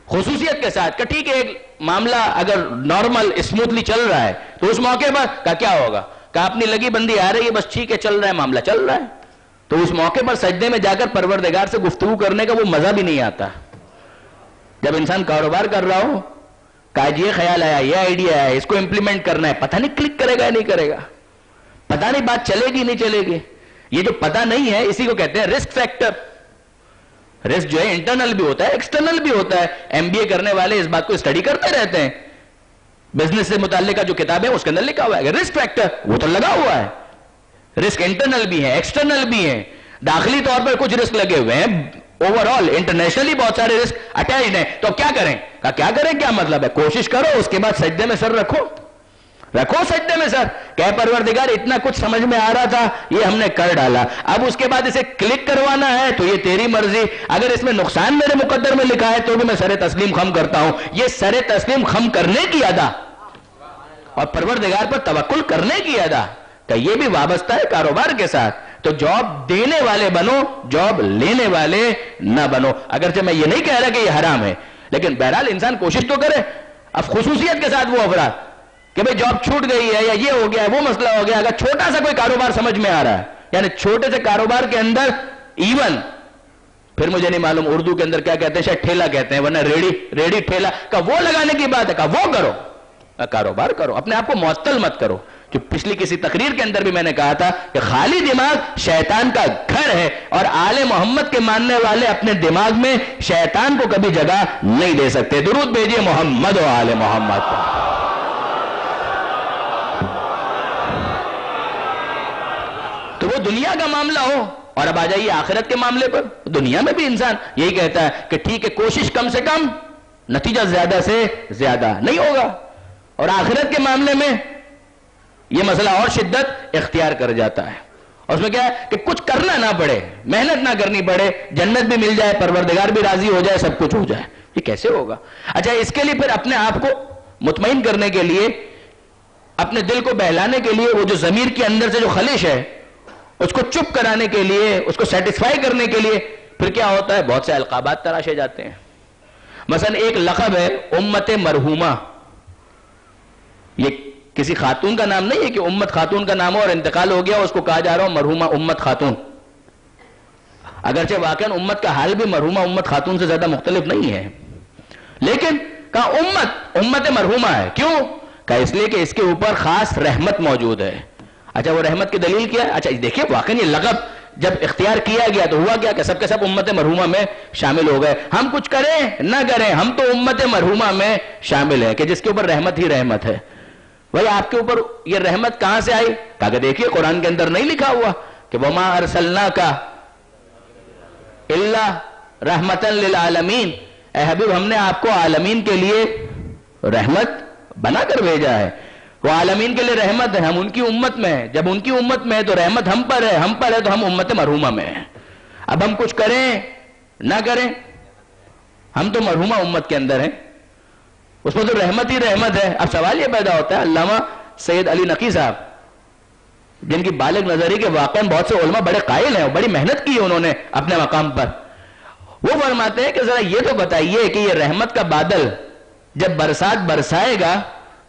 خصوصیت کے ساتھ کہ ٹھیک ہے ایک معاملہ اگر نارمل اسموتھلی چل رہا ہے تو اس موقع پر کہ کیا ہوگا، کہ اپنی لگی بندی آ رہی ہے، بس ٹھیک ہے چل رہا ہے، معاملہ چل رہا ہے، تو اس موقع پر سجدے میں جا کر پروردگار سے گفتگو کرنے کا وہ مزہ بھی نہیں آتا۔ جب انسان کاروبار کر رہا ہو کہ آج یہ خیال آیا، یہ آئیڈیا ہے، اس کو امپلیمنٹ کرنا ہے، پتہ نہیں کلک کرے گا یا نہیں کرے گا، پتہ نہیں بات چلے گی نہیں چلے گی، یہ جو پتہ نہیں ہے اسی کو کہتے ہیں رسک فیکٹر۔ رسک جو ہے انٹرنل بھی ہوتا ہے، ایکسٹرنل بھی ہوتا ہے، ایم بی اے کرنے والے اس بات کو اسٹڈی کرتے رہتے ہیں، بزنس سے متعلقہ جو کتابیں اس کے اندر لکھا ہوا ہے رسک فیکٹر، وہ تو لگا ہوا ہے۔ رسک انٹرنل بھی ہے، ایکسٹرنل بھی ہے، داخلی طور پر کچھ رسک لگے ہوئے ہیں، اوور آل انٹرنیشنلی بہت سارے رسک اٹیچڈ ہیں، تو کیا کریں؟ کیا کریں کیا مطلب ہے؟ کوشش کرو، اس کے بعد سجدے میں سر رکھو سجدے میں سر، کہ پروردگار اتنا کچھ سمجھ میں آ رہا تھا، یہ ہم نے کر ڈالا، اب اس کے بعد اسے کلک کروانا ہے تو یہ تیری مرضی، اگر اس میں نقصان میرے مقدر میں لکھا ہے تو بھی میں سر تسلیم خم کرتا ہوں۔ یہ سر تسلیم خم کرنے کی ادا اور پروردگار پر توکل کرنے کی ادا، کہ یہ بھی وابستہ ہے کاروبار کے ساتھ۔ تو جاب دینے والے بنو، جاب لینے والے نہ بنو۔ اگرچہ میں یہ نہیں کہہ رہا کہ یہ حرام ہے، لیکن بہرحال انسان کوشش تو کرے۔ اب خصوصیت کے ساتھ وہ افراد کہ بھئی جاب چھوٹ گئی ہے یا یہ ہو گیا ہے، وہ مسئلہ ہو گیا، اگر چھوٹا سا کوئی کاروبار سمجھ میں آ رہا ہے، یعنی چھوٹے سے کاروبار کے اندر ایون پھر مجھے نہیں معلوم اردو کے اندر کیا کہتے ہیں، شاید ٹھیلا کہتے ہیں، ورنہ ریڑی ٹھیلا کا وہ لگانے کی بات ہے، کہا وہ کرو، کاروبار کرو، اپنے آپ کو معطل مت کرو. جو پچھلی کسی تقریر کے اندر بھی میں نے کہا تھا کہ خالی دماغ شیطان کا گھر ہے، اور آل محمد کے ماننے والے اپنے دماغ میں شیطان کو کبھی جگہ نہیں دے سکتے. درود بھیجئے محمد و آل محمد پر. تو وہ دنیا کا معاملہ ہو، اور اب آ جائیے آخرت کے معاملے پر. دنیا میں بھی انسان یہی کہتا ہے کہ ٹھیک ہے کوشش کم سے کم، نتیجہ زیادہ سے زیادہ نہیں ہوگا. اور آخرت کے معاملے میں یہ مسئلہ اور شدت اختیار کر جاتا ہے، اور اس میں کیا ہے کہ کچھ کرنا نہ پڑے، محنت نہ کرنی پڑے، جنت بھی مل جائے، پروردگار بھی راضی ہو جائے، سب کچھ ہو جائے. یہ کیسے ہوگا؟ اچھا، اس کے لیے پھر اپنے آپ کو مطمئن کرنے کے لیے، اپنے دل کو بہلانے کے لیے، وہ جو ضمیر کے اندر سے جو خلش ہے اس کو چپ کرانے کے لیے، اس کو سیٹسفائی کرنے کے لیے پھر کیا ہوتا ہے؟ بہت سے القابات تراشے جاتے ہیں. مثلا ایک لقب ہے امت مرحومہ. یہ کسی خاتون کا نام نہیں ہے کہ امت خاتون کا نام ہو اور انتقال ہو گیا اس کو کہا جا رہا ہو مرحومہ امت خاتون. اگرچہ واقعاً امت کا حال بھی مرحومہ امت خاتون سے زیادہ مختلف نہیں ہے، لیکن کہا امت مرحومہ ہے. کیوں؟ کہا اس لیے کہ اس کے اوپر خاص رحمت موجود ہے. اچھا، وہ رحمت کی دلیل کیا ہے؟ اچھا دیکھیے، واقعاً یہ لقب جب اختیار کیا گیا تو ہوا کیا کہ سب کے سب امت مرحومہ میں شامل ہو گئے. ہم کچھ کریں نہ کریں، ہم تو امت مرحومہ میں شامل ہیں کہ جس کے اوپر رحمت ہی رحمت ہے. بھائی آپ کے اوپر یہ رحمت کہاں سے آئی؟ کہا کہ دیکھیے قرآن کے اندر نہیں لکھا ہوا کہ وَمَا أَرْسَلْنَاكَ إِلَّا رَحْمَةً لِلْعَالَمِينَ. اے حبیب، ہم نے آپ کو عالمین کے لیے رحمت بنا کر بھیجا ہے. وہ عالمین کے لیے رحمت ہے، ہم ان کی امت میں ہیں. جب ان کی امت میں ہے تو رحمت ہم پر ہے تو ہم امت مرحومہ میں ہیں. اب ہم کچھ کریں نہ کریں، ہم تو مرحومہ امت کے اندر ہیں، اس میں تو رحمت ہی رحمت ہے. اب سوال یہ پیدا ہوتا ہے، علامہ سید علی نقی صاحب جن کی بالغ نظری کے واقعاً بہت سے علماء بڑے قائل ہیں، بڑی محنت کی ہے انہوں نے اپنے مقام پر، وہ فرماتے ہیں کہ ذرا یہ تو بتائیے کہ یہ رحمت کا بادل جب برسات برسائے گا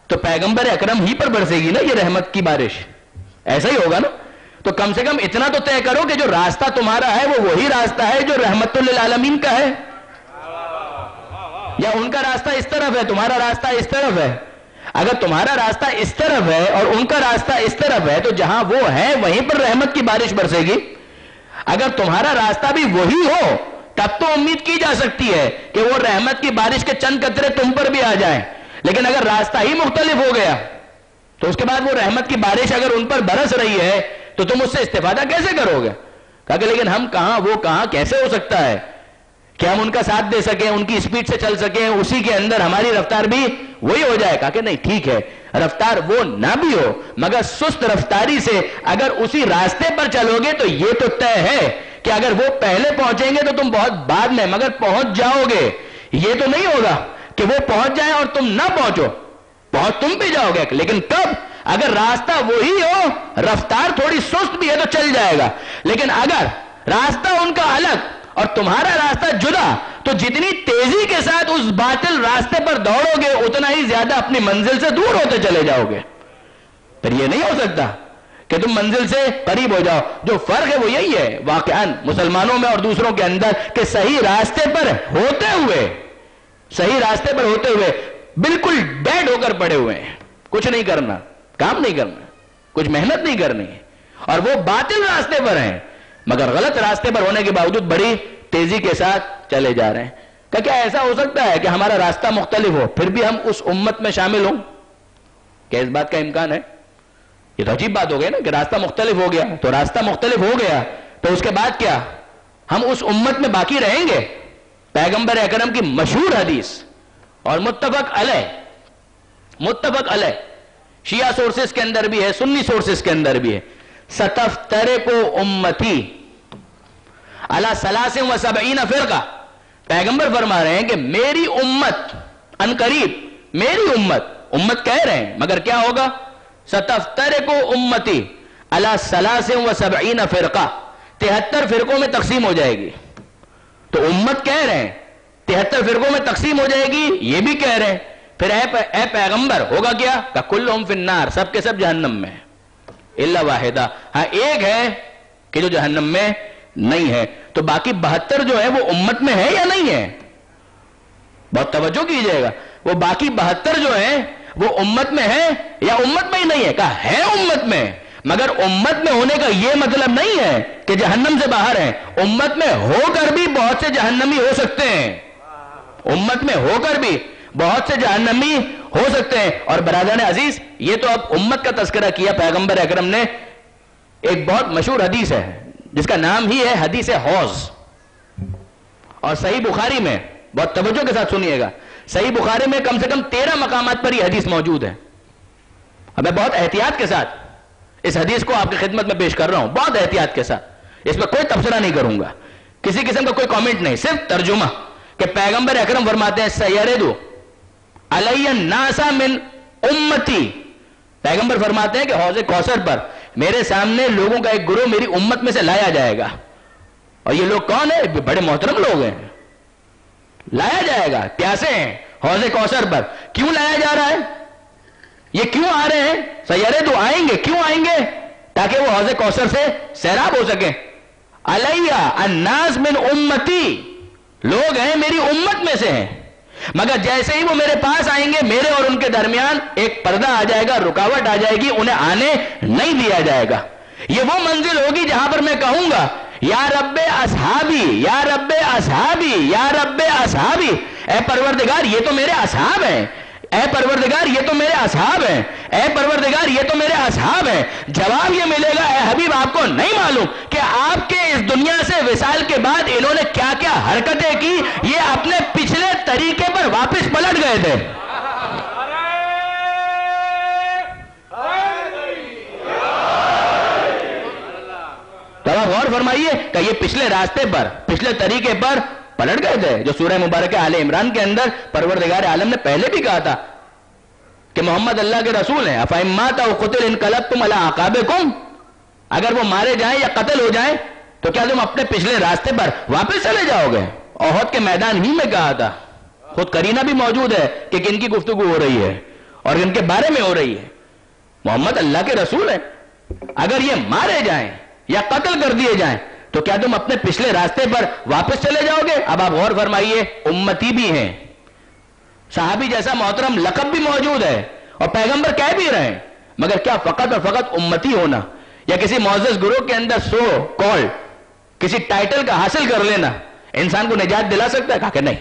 تو پیغمبر اکرم ہی پر برسے گی نا یہ رحمت کی بارش، ایسا ہی ہوگا نا؟ تو کم سے کم اتنا تو طے کرو کہ جو راستہ تمہارا ہے وہ وہی راستہ ہے جو رحمت للعالمین کا ہے، یا ان کا راستہ اس طرف ہے تمہارا راستہ اس طرف ہے. اگر تمہارا راستہ اس طرف ہے اور ان کا راستہ اس طرف ہے تو جہاں وہ ہے وہیں پر رحمت کی بارش برسے گی. اگر تمہارا راستہ بھی وہی ہو تب تو امید کی جا سکتی ہے کہ وہ رحمت کی بارش کے چند قطرے تم پر بھی آ جائیں. لیکن اگر راستہ ہی مختلف ہو گیا تو اس کے بعد وہ رحمت کی بارش اگر ان پر برس رہی ہے تو تم اس سے استفادہ کیسے کرو گے؟ کہا کہ لیکن ہم کہاں، وہ کہاں، کیسے ہو سکتا ہے کہ ہم ان کا ساتھ دے سکیں، ان کی سپیڈ سے چل سکیں، اسی کے اندر ہماری رفتار بھی وہی ہو جائے؟ کہا کہ نہیں، ٹھیک ہے رفتار وہ نہ بھی ہو مگر سست رفتاری سے اگر اسی راستے پر چلو گے تو یہ تو طے ہے کہ اگر وہ پہلے پہنچیں گے تو تم بہت بعد میں مگر پہنچ جاؤ گے. یہ تو نہیں ہوگا کہ وہ پہنچ جائیں اور تم نہ پہنچو، پہنچ تم بھی جاؤ گے. لیکن کب؟ اگر راستہ وہی ہو، رفتار تھوڑی سست بھی ہے تو چل جائے گا. لیکن اگر راستہ ان کا الگ اور تمہارا راستہ جدا تو جتنی تیزی کے ساتھ اس باطل راستے پر دوڑو گے اتنا ہی زیادہ اپنی منزل سے دور ہوتے چلے جاؤ گے. پھر یہ نہیں ہو سکتا کہ تم منزل سے قریب ہو جاؤ. جو فرق ہے وہ یہی ہے واقعاً مسلمانوں میں اور دوسروں کے اندر کہ صحیح راستے پر ہوتے ہوئے بالکل ڈیڈ ہو کر پڑے ہوئے ہیں، کچھ نہیں کرنا، کام نہیں کرنا، کچھ محنت نہیں کرنی ہے، اور وہ باطل راستے پر ہیں مگر غلط راستے پر ہونے کے باوجود بڑی تیزی کے ساتھ چلے جا رہے ہیں. کہ کیا ایسا ہو سکتا ہے کہ ہمارا راستہ مختلف ہو پھر بھی ہم اس امت میں شامل ہوں؟ کیا اس بات کا امکان ہے؟ یہ تو عجیب بات ہو گئی نا کہ راستہ مختلف ہو گیا تو راستہ مختلف ہو گیا تو اس کے بعد کیا ہم اس امت میں باقی رہیں گے؟ پیغمبر اکرم کی مشہور حدیث اور متفق علیہ شیعہ سورسز کے اندر بھی ہے، سنی سورسز کے اندر بھی ہے، ستفترق امتی علی 73 فرقہ. پیغمبر فرما رہے ہیں کہ میری امت عنقریب، میری امت کہہ رہے ہیں مگر کیا ہوگا؟ ستفترق امتی علی 73 فرقہ، 73 فرقوں میں تقسیم ہو جائے گی. تو امت کہہ رہے ہیں 73 فرقوں میں تقسیم ہو جائے گی، یہ بھی کہہ رہے ہیں. پھر اے پیغمبر ہوگا کیا؟ کہ کلہم فی النار، سب کے سب جہنم میں الا واحدہ، ہاں ایک ہے کہ جو جہنم میں نہیں ہے. تو باقی 72 جو ہے وہ امت میں ہے یا نہیں ہے؟ بہت توجہ کیجئے گا. وہ باقی 72 جو ہیں وہ امت میں ہے یا امت میں ہی نہیں ہے؟ کہا ہے امت میں، مگر امت میں ہونے کا یہ مطلب نہیں ہے کہ جہنم سے باہر ہیں. امت میں ہو کر بھی بہت سے جہنمی ہو سکتے ہیں. امت میں ہو کر بھی بہت سے جہنمی ہو سکتے ہیں. اور برادران عزیز، یہ تو اب امت کا تذکرہ کیا پیغمبر اکرم نے. ایک بہت مشہور حدیث ہے جس کا نام ہی ہے حدیث حوض، اور صحیح بخاری میں، بہت توجہ کے ساتھ سنیے گا، صحیح بخاری میں کم سے کم 13 مقامات پر یہ حدیث موجود ہے. اب میں بہت احتیاط کے ساتھ اس حدیث کو آپ کی خدمت میں پیش کر رہا ہوں، بہت احتیاط کے ساتھ. اس میں کوئی تبصرہ نہیں کروں گا، کسی قسم کا کوئی کامنٹ نہیں، صرف ترجمہ. کہ پیغمبر اکرم فرماتے ہیں سیردو علی الناس من امتی، پیغمبر فرماتے ہیں کہ حوض کوثر پر میرے سامنے لوگوں کا ایک گروہ میری امت میں سے لایا جائے گا. اور یہ لوگ کون ہیں؟ بڑے محترم لوگ ہیں. لایا جائے گا، پیاسے ہیں حوض کوثر پر. کیوں لایا جا رہا ہے؟ یہ کیوں آ رہے ہیں؟ سیردو آئیں گے، کیوں آئیں گے؟ تاکہ وہ حوض کوثر سے سیراب ہو سکیں. علی الناس من امتی، لوگ ہیں میری امت میں سے ہیں، مگر جیسے ہی وہ میرے پاس آئیں گے میرے اور ان کے درمیان ایک پردہ آ جائے گا، رکاوٹ آ جائے گی، انہیں آنے نہیں دیا جائے گا. یہ وہ منزل ہوگی جہاں پر میں کہوں گا یا رب اصحابی، یا رب اصحابی، یا رب اصحابی، اے پروردگار یہ تو میرے اصحاب ہیں، اے پروردگار یہ تو میرے اصحاب ہیں، اے پروردگار یہ تو میرے اصحاب ہیں. جواب یہ ملے گا اے حبیب آپ کو نہیں معلوم کہ آپ کے اس دنیا سے وصال کے بعد انہوں نے کیا کیا حرکتیں کی؟ یہ اپنے پچھلے طریقے پر واپس پلٹ گئے تھے. تو آپ غور فرمائیے کہ یہ پچھلے راستے پر، پچھلے طریقے پر پلٹ گئے تھے. جو سورہ مبارکہ آل عمران کے اندر پروردگار عالم نے پہلے بھی کہا تھا کہ محمد اللہ کے رسول ہیں. افَإِن مَاتَ أَوْ قُتِلَ انقلبتم عَلَىٰ أَعْقَابِكُمْ، اگر وہ مارے جائیں یا قتل ہو جائیں تو کیا تم اپنے پچھلے راستے پر واپس چلے جاؤ گے؟ احد کے میدان ہی میں کہا تھا. خود قرینہ بھی موجود ہے کہ کن کی گفتگو ہو رہی ہے اور کن کے بارے میں ہو رہی ہے. محمد اللہ کے رسول ہیں، اگر یہ مارے جائیں یا قتل کر دیے جائیں تو کیا تم اپنے پچھلے راستے پر واپس چلے جاؤ گے؟ اب آپ غور فرمائیے، امتی بھی ہیں، صحابی جیسا محترم لقب بھی موجود ہے اور پیغمبر کہہ بھی رہے ہیں، مگر کیا فقط اور فقط امتی ہونا یا کسی معزز گروہ کے اندر سو کال کسی ٹائٹل کا حاصل کر لینا انسان کو نجات دلا سکتا ہے؟ کہا کہ نہیں.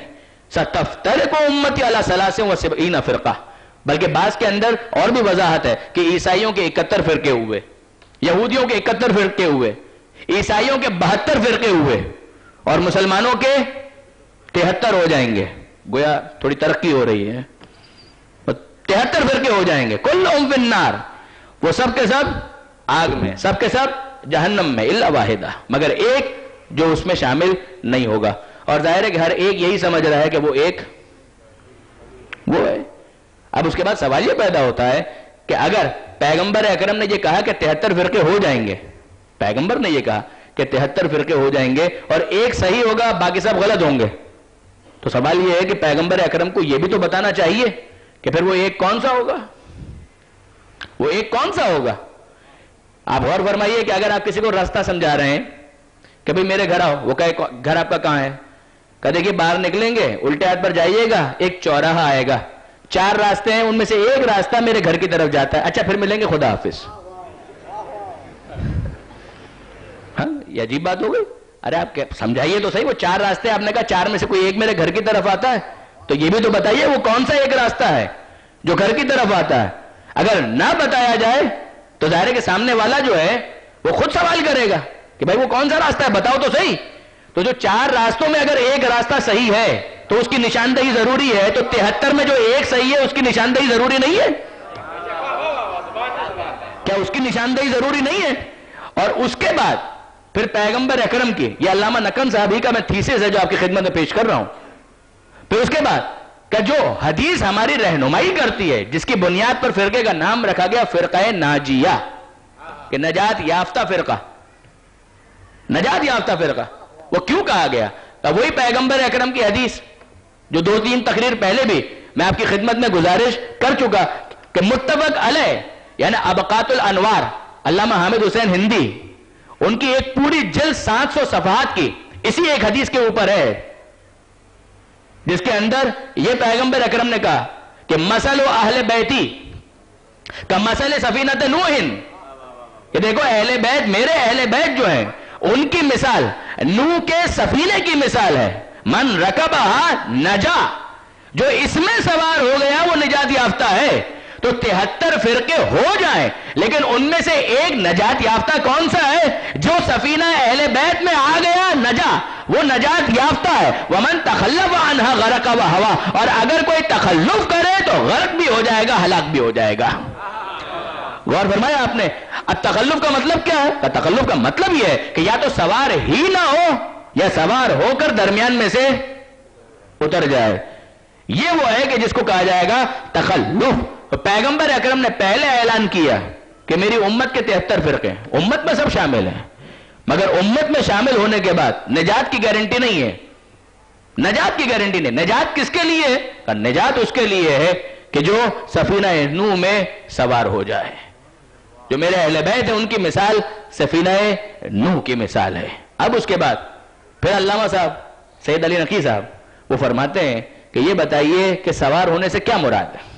ستفترق امتی علی 73 فرقہ، بلکہ بعض کے اندر اور بھی وضاحت ہے کہ عیسائیوں کے 71 فرقے ہوئے، یہودیوں کے 71 فرقے ہوئے، عیسائیوں کے 72 فرقے ہوئے اور مسلمانوں کے 73 ہو جائیں گے. گویا تھوڑی ترقی ہو رہی ہے، 73 فرقے ہو جائیں گے. کلہم فی النار، وہ سب کے سب آگ میں، سب کے سب جہنم میں، الا واحدہ، مگر ایک جو اس میں شامل نہیں ہوگا. اور ظاہر ہے کہ ہر ایک یہی سمجھ رہا ہے کہ وہ ایک وہ ہے. اب اس کے بعد سوال یہ پیدا ہوتا ہے کہ اگر پیغمبر اکرم نے یہ کہا کہ 73 فرقے ہو جائیں گے، پیغمبر نے یہ کہا کہ 73 فرقے ہو جائیں گے اور ایک صحیح ہوگا باقی سب غلط ہوں گے، تو سوال یہ ہے کہ پیغمبر اکرم کو یہ بھی تو بتانا چاہیے کہ پھر وہ ایک کون سا ہوگا، وہ ایک کون سا ہوگا. آپ غور فرمائیے کہ اگر آپ کسی کو راستہ سمجھا رہے ہیں کہ بھئی میرے گھر آؤ، وہ کہے گھر آپ کا کہاں ہے؟ کہ دیکھیے باہر نکلیں گے، الٹے ہاتھ پر جائیے گا، ایک چوراہا آئے گا، 4 راستے ہیں، ان میں سے ایک راستہ میرے گھر کی طرف جاتا ہے. اچھا پھر ملیں گے، خدا حافظ. ہاں یہ عجیب بات ہو گئی. ارے آپ سمجھائیے تو صحیح، وہ 4 راستے آپ نے کہا 4 میں سے کوئی ایک میرے گھر کی طرف آتا ہے، تو یہ بھی تو بتائیے وہ کون سا ایک راستہ ہے جو گھر کی طرف آتا ہے. اگر نہ بتایا جائے تو ظاہر ہے کہ سامنے والا جو ہے وہ خود سوال کرے گا کہ بھائی وہ کون سا راستہ ہے، بتاؤ تو صحیح. تو جو 4 راستوں میں اگر ایک راستہ صحیح ہے تو اس کی نشاندہی ضروری ہے، تو 73 میں جو ایک صحیح ہے اس کی نشاندہی ضروری نہیں ہے؟ کیا اس کی نشاندہی ضروری نہیں ہے؟ اور اس کے بعد پھر پیغمبر اکرم کی، یہ علامہ نقن صاحبی کا میں تھیسس ہے جو آپ کی خدمت میں پیش کر رہا ہوں. پھر اس کے بعد کہ جو حدیث ہماری رہنمائی کرتی ہے، جس کی بنیاد پر فرقے کا نام رکھا گیا فرقہ ناجیہ، کہ نجات یافتہ فرقہ، نجات یافتہ فرقہ. وہ کیوں کہا گیا؟ وہی پیغمبر اکرم کی حدیث جو 2-3 تقریر پہلے بھی میں آپ کی خدمت میں گزارش کر چکا کہ متفق علیہ، یعنی ابقات الانوار علامہ حامد حسین ہندی، ان کی ایک پوری جلد 700 صفحات کی اسی ایک حدیث کے اوپر ہے، جس کے اندر یہ پیغمبر اکرم نے کہا کہ مثل اہل بیتی کمثل سفینۃ نوح، کہ دیکھو اہل بیت، میرے اہل بیت جو ہیں ان کی مثال نوح کے سفینے کی مثال ہے، من رکبہا نجا، جو اس میں سوار ہو گیا وہ نجات یافتہ ہے۔ تو 73 فرقے ہو جائیں لیکن ان میں سے ایک نجات یافتہ کون سا ہے؟ جو سفینہ اہل بیت میں آ گیا نجا، وہ نجات یافتہ ہے۔ ومن تخلف عنہا غرق وہوا، اور اگر کوئی تخلف کرے تو غرق بھی ہو جائے گا، ہلاک بھی ہو جائے گا۔ غور فرمایا آپ نے؟ اب تخلف کا مطلب کیا ہے؟ تخلف کا مطلب یہ ہے کہ یا تو سوار ہی نہ ہو یا سوار ہو کر درمیان میں سے اتر جائے، یہ وہ ہے کہ جس کو کہا جائے گا تخلف۔ پیغمبر اکرم نے پہلے اعلان کیا کہ میری امت کے 73 فرقے ہیں، امت میں سب شامل ہیں، مگر امت میں شامل ہونے کے بعد نجات کی گارنٹی نہیں ہے، نجات کی گارنٹی نہیں۔ نجات کس کے لیے ہے؟ نجات اس کے لیے ہے کہ جو سفینہ نوح میں سوار ہو جائے۔ جو میرے اہل بیت ہیں ان کی مثال سفینہ نوح کی مثال ہے۔ اب اس کے بعد پھر علامہ صاحب سید علی نقی صاحب وہ فرماتے ہیں کہ یہ بتائیے کہ سوار ہونے سے کیا مراد ہے؟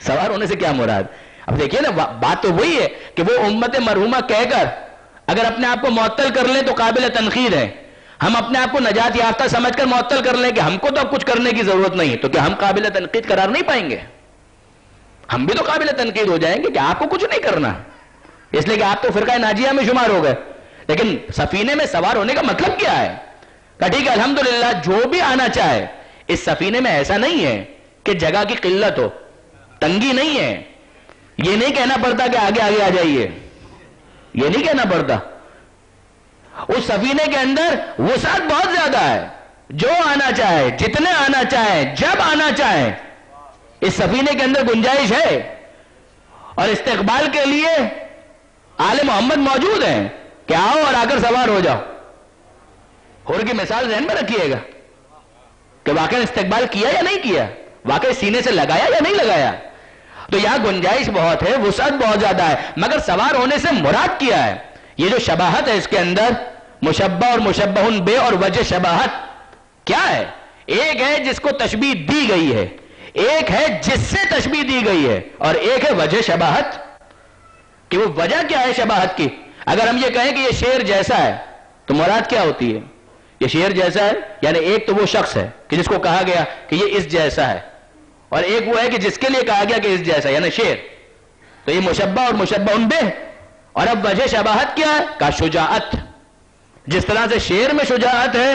سوار ہونے سے کیا مراد؟ اب دیکھیے نا، بات تو وہی ہے کہ وہ امت مرحومہ کہہ کر اگر اپنے آپ کو معطل کر لیں تو قابل تنقید ہے، ہم اپنے آپ کو نجات یافتہ سمجھ کر معطل کر لیں کہ ہم کو تو اب کچھ کرنے کی ضرورت نہیں ہے، تو کیا ہم قابل تنقید قرار نہیں پائیں گے؟ ہم بھی تو قابل تنقید ہو جائیں گے کہ آپ کو کچھ نہیں کرنا، اس لیے کہ آپ تو فرقہ ناجیہ میں شمار ہو گئے۔ لیکن سفینے میں سوار ہونے کا مطلب کیا ہے؟ کہ ٹھیک ہے الحمدللہ جو بھی آنا چاہے، اس سفینے میں ایسا نہیں ہے کہ جگہ کی قلت ہو، تنگی نہیں ہے، یہ نہیں کہنا پڑتا کہ آگے آگے آ جائیے، یہ نہیں کہنا پڑتا۔ اس سفینے کے اندر وسعت بہت زیادہ ہے، جو آنا چاہے، جتنے آنا چاہے، جب آنا چاہے، اس سفینے کے اندر گنجائش ہے۔ اور استقبال کے لیے آل محمد موجود ہیں کہ آؤ اور آ کر سوار ہو جاؤ۔ حور کی مثال ذہن میں رکھیے گا کہ واقعی استقبال کیا یا نہیں کیا، واقعی سینے سے لگایا یا نہیں لگایا۔ تو یہاں گنجائش بہت ہے، وسعت بہت زیادہ ہے، مگر سوار ہونے سے مراد کیا ہے؟ یہ جو شباہت ہے اس کے اندر، مشبہ اور مشبہ بے اور وجہ شباہت کیا ہے؟ ایک ہے جس کو تشبیہ دی گئی ہے، ایک ہے جس سے تشبیہ دی گئی ہے، اور ایک ہے وجہ شباہت، کہ وہ وجہ کیا ہے شباہت کی۔ اگر ہم یہ کہیں کہ یہ شیر جیسا ہے تو مراد کیا ہوتی ہے؟ یہ شیر جیسا ہے یعنی ایک تو وہ شخص ہے کہ جس کو کہا گیا کہ یہ اس جیسا ہے، اور ایک وہ ہے کہ جس کے لیے کہا گیا کہ اس جیسا یعنی شیر، تو یہ مشبہ اور مشبہ بے۔ اور اب وجہ شباہت کیا ہے؟ کا شجاعت، جس طرح سے شیر میں شجاعت ہے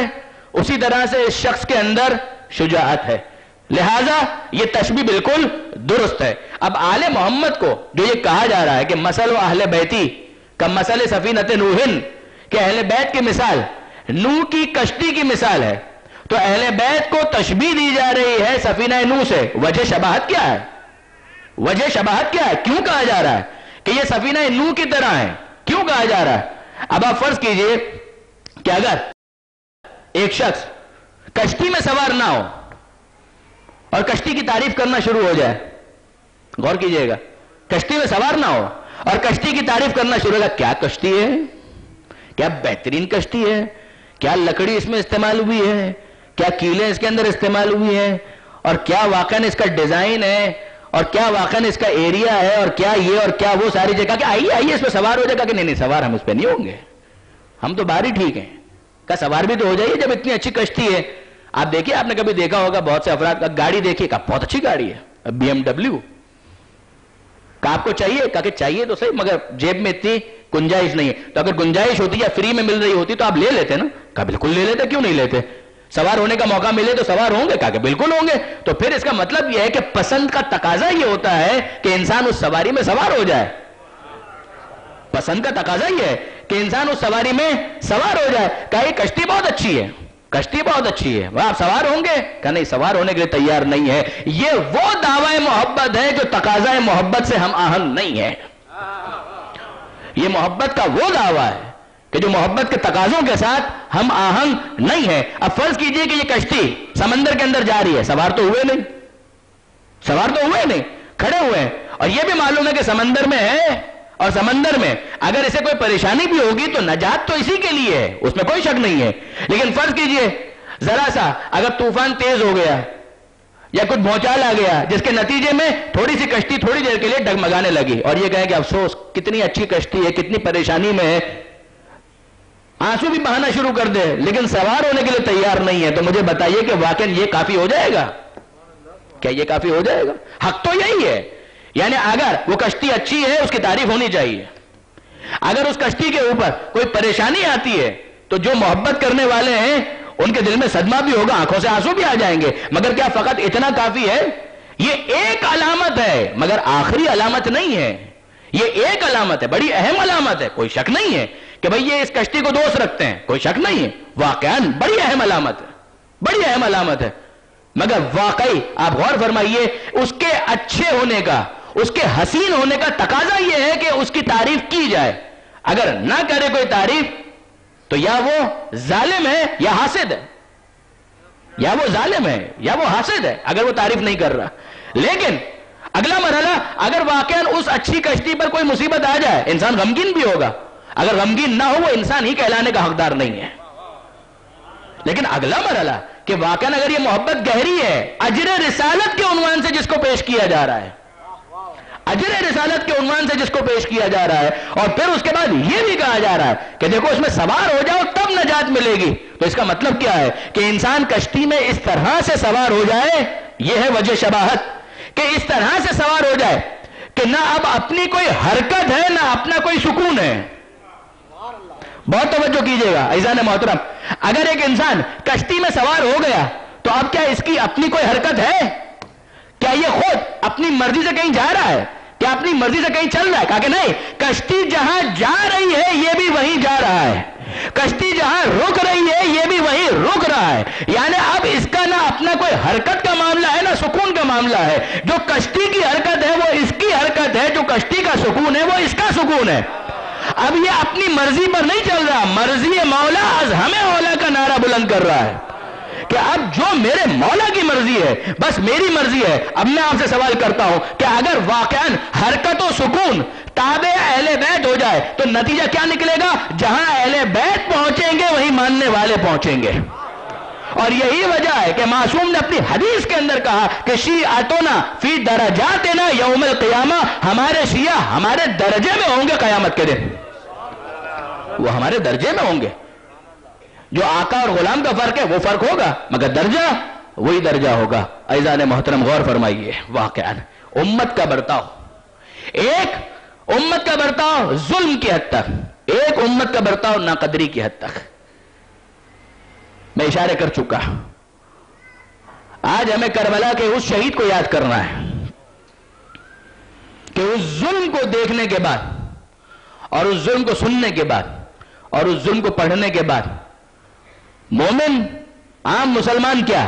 اسی طرح سے اس شخص کے اندر شجاعت ہے، لہذا یہ تشبیہ بالکل درست ہے۔ اب آل محمد کو جو یہ کہا جا رہا ہے کہ مثل اہل بیتی کا مثل سفینۃ نوح، کہ اہل بیت کی مثال نوح کی کشتی کی مثال ہے، تو اہل بیت کو تشبیہ دی جا رہی ہے سفینہ نوح سے۔ وجہ شباہت کیا ہے؟ وجہ شباہت کیا ہے؟ کیوں کہا جا رہا ہے کہ یہ سفینہ نوح کی طرح ہے؟ کیوں کہا جا رہا ہے؟ اب آپ فرض کیجئے کہ اگر ایک شخص کشتی میں سوار نہ ہو اور کشتی کی تعریف کرنا شروع ہو جائے، غور کیجئے گا، کشتی میں سوار نہ ہو اور کشتی کی تعریف کرنا شروع ہوگا، کیا کشتی ہے، کیا بہترین کشتی ہے، کیا لکڑی اس میں استعمال ہوئی ہے، کیا کیلیں اس کے اندر استعمال ہوئی ہیں، اور کیا واقعاً اس کا ڈیزائن ہے، اور کیا واقعاً اس کا ایریا ہے، اور کیا یہ اور کیا وہ ساری جگہ، کہ آئیے آئیے اس پہ سوار ہو جائے گا کہ نہیں سوار ہم اس پہ نہیں ہوں گے، ہم تو باہر ہی ٹھیک ہیں، کہ سوار بھی تو ہو جائیے جب اتنی اچھی کشتی ہے۔ آپ دیکھیے، آپ نے کبھی دیکھا ہوگا بہت سے افراد کا گاڑی دیکھیے، کہ بہت اچھی گاڑی ہے بی ایم ڈبلیو، کہ آپ کو چاہیے، کہ چاہیے تو صحیح مگر جیب میں اتنی گنجائش نہیں ہے، تو اگر گنجائش ہوتی یا فری میں مل رہی ہوتی تو آپ لے لیتے نا، کہ بالکل لے لیتے، کیوں نہیں لیتے؟ سوار ہونے کا موقع ملے تو سوار ہوں گے، کہ بالکل ہوں گے۔ تو پھر اس کا مطلب یہ ہے کہ پسند کا تقاضا یہ ہوتا ہے کہ انسان اس سواری میں سوار ہو جائے، پسند کا تقاضا یہ ہے کہ انسان اس سواری میں سوار ہو جائے۔ کہ یہ کشتی بہت اچھی ہے، کشتی بہت اچھی ہے، وہ آپ سوار ہوں گے؟ کہ نہیں، سوار ہونے کے لیے تیار نہیں ہے۔ یہ وہ دعوی محبت ہے جو تقاضا محبت سے ہم آہنگ نہیں ہے۔ یہ محبت کا وہ دعویٰ ہے کہ جو محبت کے تقاضوں کے ساتھ ہم آہنگ نہیں ہے۔ اب فرض کیجئے کہ یہ کشتی سمندر کے اندر جا رہی ہے، سوار تو ہوئے نہیں، سوار تو ہوئے نہیں، کھڑے ہوئے ہیں، اور یہ بھی معلوم ہے کہ سمندر میں ہے اور سمندر میں اگر اسے کوئی پریشانی بھی ہوگی تو نجات تو اسی کے لیے ہے، اس میں کوئی شک نہیں ہے. لیکن فرض کیجئے ذرا سا اگر طوفان تیز ہو گیا یا کچھ بھونچال آ گیا جس کے نتیجے میں تھوڑی سی کشتی تھوڑی دیر کے لیے ڈگمگانے لگی اور یہ کہے کہ افسوس کتنی اچھی کشتی ہے، کتنی پریشانی میں ہے، آنسو بھی بہانا شروع کر دے لیکن سوار ہونے کے لیے تیار نہیں ہے، تو مجھے بتائیے کہ واقعا یہ کافی ہو جائے گا؟ کیا یہ کافی ہو جائے گا؟ حق تو یہی ہے. یعنی اگر وہ کشتی اچھی ہے اس کی تعریف ہونی چاہیے. اگر اس کشتی کے اوپر کوئی پریشانی آتی ہے تو جو محبت کرنے والے ہیں ان کے دل میں صدمہ بھی ہوگا، آنکھوں سے آنسو بھی آ جائیں گے. مگر کیا فقط اتنا کافی ہے؟ یہ ایک علامت ہے مگر آخری علامت نہیں ہے. یہ ایک علامت ہے، بڑی اہم علامت ہے، کوئی شک نہیں ہے کہ بھئی یہ اس کشتی کو دوست رکھتے ہیں، کوئی شک نہیں ہے. واقعاً بڑی اہم علامت ہے، بڑی اہم علامت ہے. مگر واقعی آپ غور فرمائیے اس کے اچھے ہونے کا، اس کے حسین ہونے کا تقاضا یہ ہے کہ اس کی تعریف کی جائے. اگر نہ کرے کوئی تعریف تو یا وہ ظالم ہے یا حاسد ہے، یا وہ ظالم ہے یا وہ حاسد ہے اگر وہ تعریف نہیں کر رہا. لیکن اگلا مرحلہ، اگر واقعاً اس اچھی کشتی پر کوئی مصیبت آ جائے انسان غمگین بھی ہوگا. اگر غمگین نہ ہو وہ انسان ہی کہلانے کا حقدار نہیں ہے. لیکن اگلا مرحلہ کہ واقعاً اگر یہ محبت گہری ہے، اجر رسالت کے عنوان سے جس کو پیش کیا جا رہا ہے، اجر رسالت کے عنوان سے جس کو پیش کیا جا رہا ہے، اور پھر اس کے بعد یہ بھی کہا جا رہا ہے کہ دیکھو اس میں سوار ہو جاؤ تب نجات ملے گی، تو اس کا مطلب کیا ہے کہ انسان کشتی میں اس طرح سے سوار ہو جائے. یہ ہے وجہ شباہت کہ اس طرح سے سوار ہو جائے کہ نہ اب اپنی کوئی حرکت ہے نہ اپنا کوئی سکون ہے. بہت توجہ کیجئے گا عزیزان محترم. اگر ایک انسان کشتی میں سوار ہو گیا تو اب کیا اس کی اپنی کوئی حرکت ہے؟ کیا یہ خود اپنی مرضی سے کہیں جا رہا ہے؟ کیا اپنی مرضی سے کہیں چل رہا ہے؟ کہا کہ نہیں، کشتی جہاں جا رہی ہے یہ بھی وہیں جا رہا ہے، کشتی جہاں رک رہی ہے یہ بھی وہیں رک رہا ہے. یعنی اب اس کا نہ اپنا کوئی حرکت کا معاملہ ہے نہ سکون کا معاملہ ہے. جو کشتی کی حرکت ہے وہ اس کی حرکت ہے، جو کشتی کا سکون ہے وہ اس کا سکون ہے. اب یہ اپنی مرضی پر نہیں چل رہا، مرضی مولا از ہمیں اولا کا نعرہ بلند کر رہا ہے کہ اب جو میرے مولا کی مرضی ہے بس میری مرضی ہے. اب میں آپ سے سوال کرتا ہوں کہ اگر واقعاً حرکت و سکون تابع اہل بیت ہو جائے تو نتیجہ کیا نکلے گا؟ جہاں اہل بیت پہنچیں گے وہیں ماننے والے پہنچیں گے. اور یہی وجہ ہے کہ معصوم نے اپنی حدیث کے اندر کہا کہ شیعتنا فی درجاتنا یوم القیامہ، ہمارے شیعہ ہمارے درجے میں ہوں گے قیامت کے دن، وہ ہمارے درجے میں ہوں گے. جو آقا اور غلام کا فرق ہے وہ فرق ہوگا مگر درجہ وہی درجہ ہوگا. عزیزان محترم غور فرمائیے، واقعا امت کا برتاؤ، ایک امت کا برتاؤ ظلم کی حد تک، ایک امت کا برتاؤ ناقدری کی حد تک. میں اشارے کر چکا، آج ہمیں کربلا کے اس شہید کو یاد کرنا ہے کہ اس ظلم کو دیکھنے کے بعد اور اس ظلم کو سننے کے بعد اور اس ظلم کو پڑھنے کے بعد مومن عام مسلمان کیا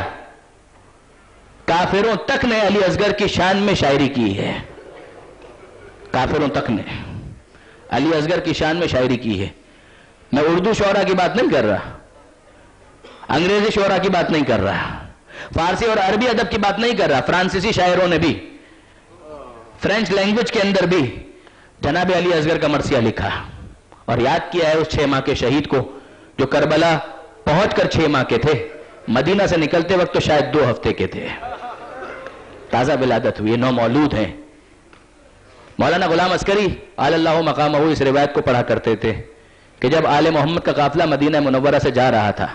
کافروں تک نے علی اصغر کی شان میں شاعری کی ہے. کافروں تک نے علی اصغر کی شان میں شاعری کی ہے. میں اردو شعراء کی بات نہیں کر رہا، انگریزی شعراء کی بات نہیں کر رہا، فارسی اور عربی ادب کی بات نہیں کر رہا. فرانسیسی شاعروں نے بھی، فرینچ لینگویج کے اندر بھی جناب علی اصغر کا مرثیہ لکھا اور یاد کیا ہے اس 6 ماہ کے شہید کو جو کربلا پہنچ کر 6 ماہ کے تھے، مدینہ سے نکلتے وقت تو شاید 2 ہفتے کے تھے. تازہ ولادت ہوئی، 9 مولود ہیں. مولانا غلام عسکری آل اللہ مقامہ اس روایت کو پڑھا کرتے تھے کہ جب آل محمد کا قافلہ مدینہ منورہ سے جا رہا تھا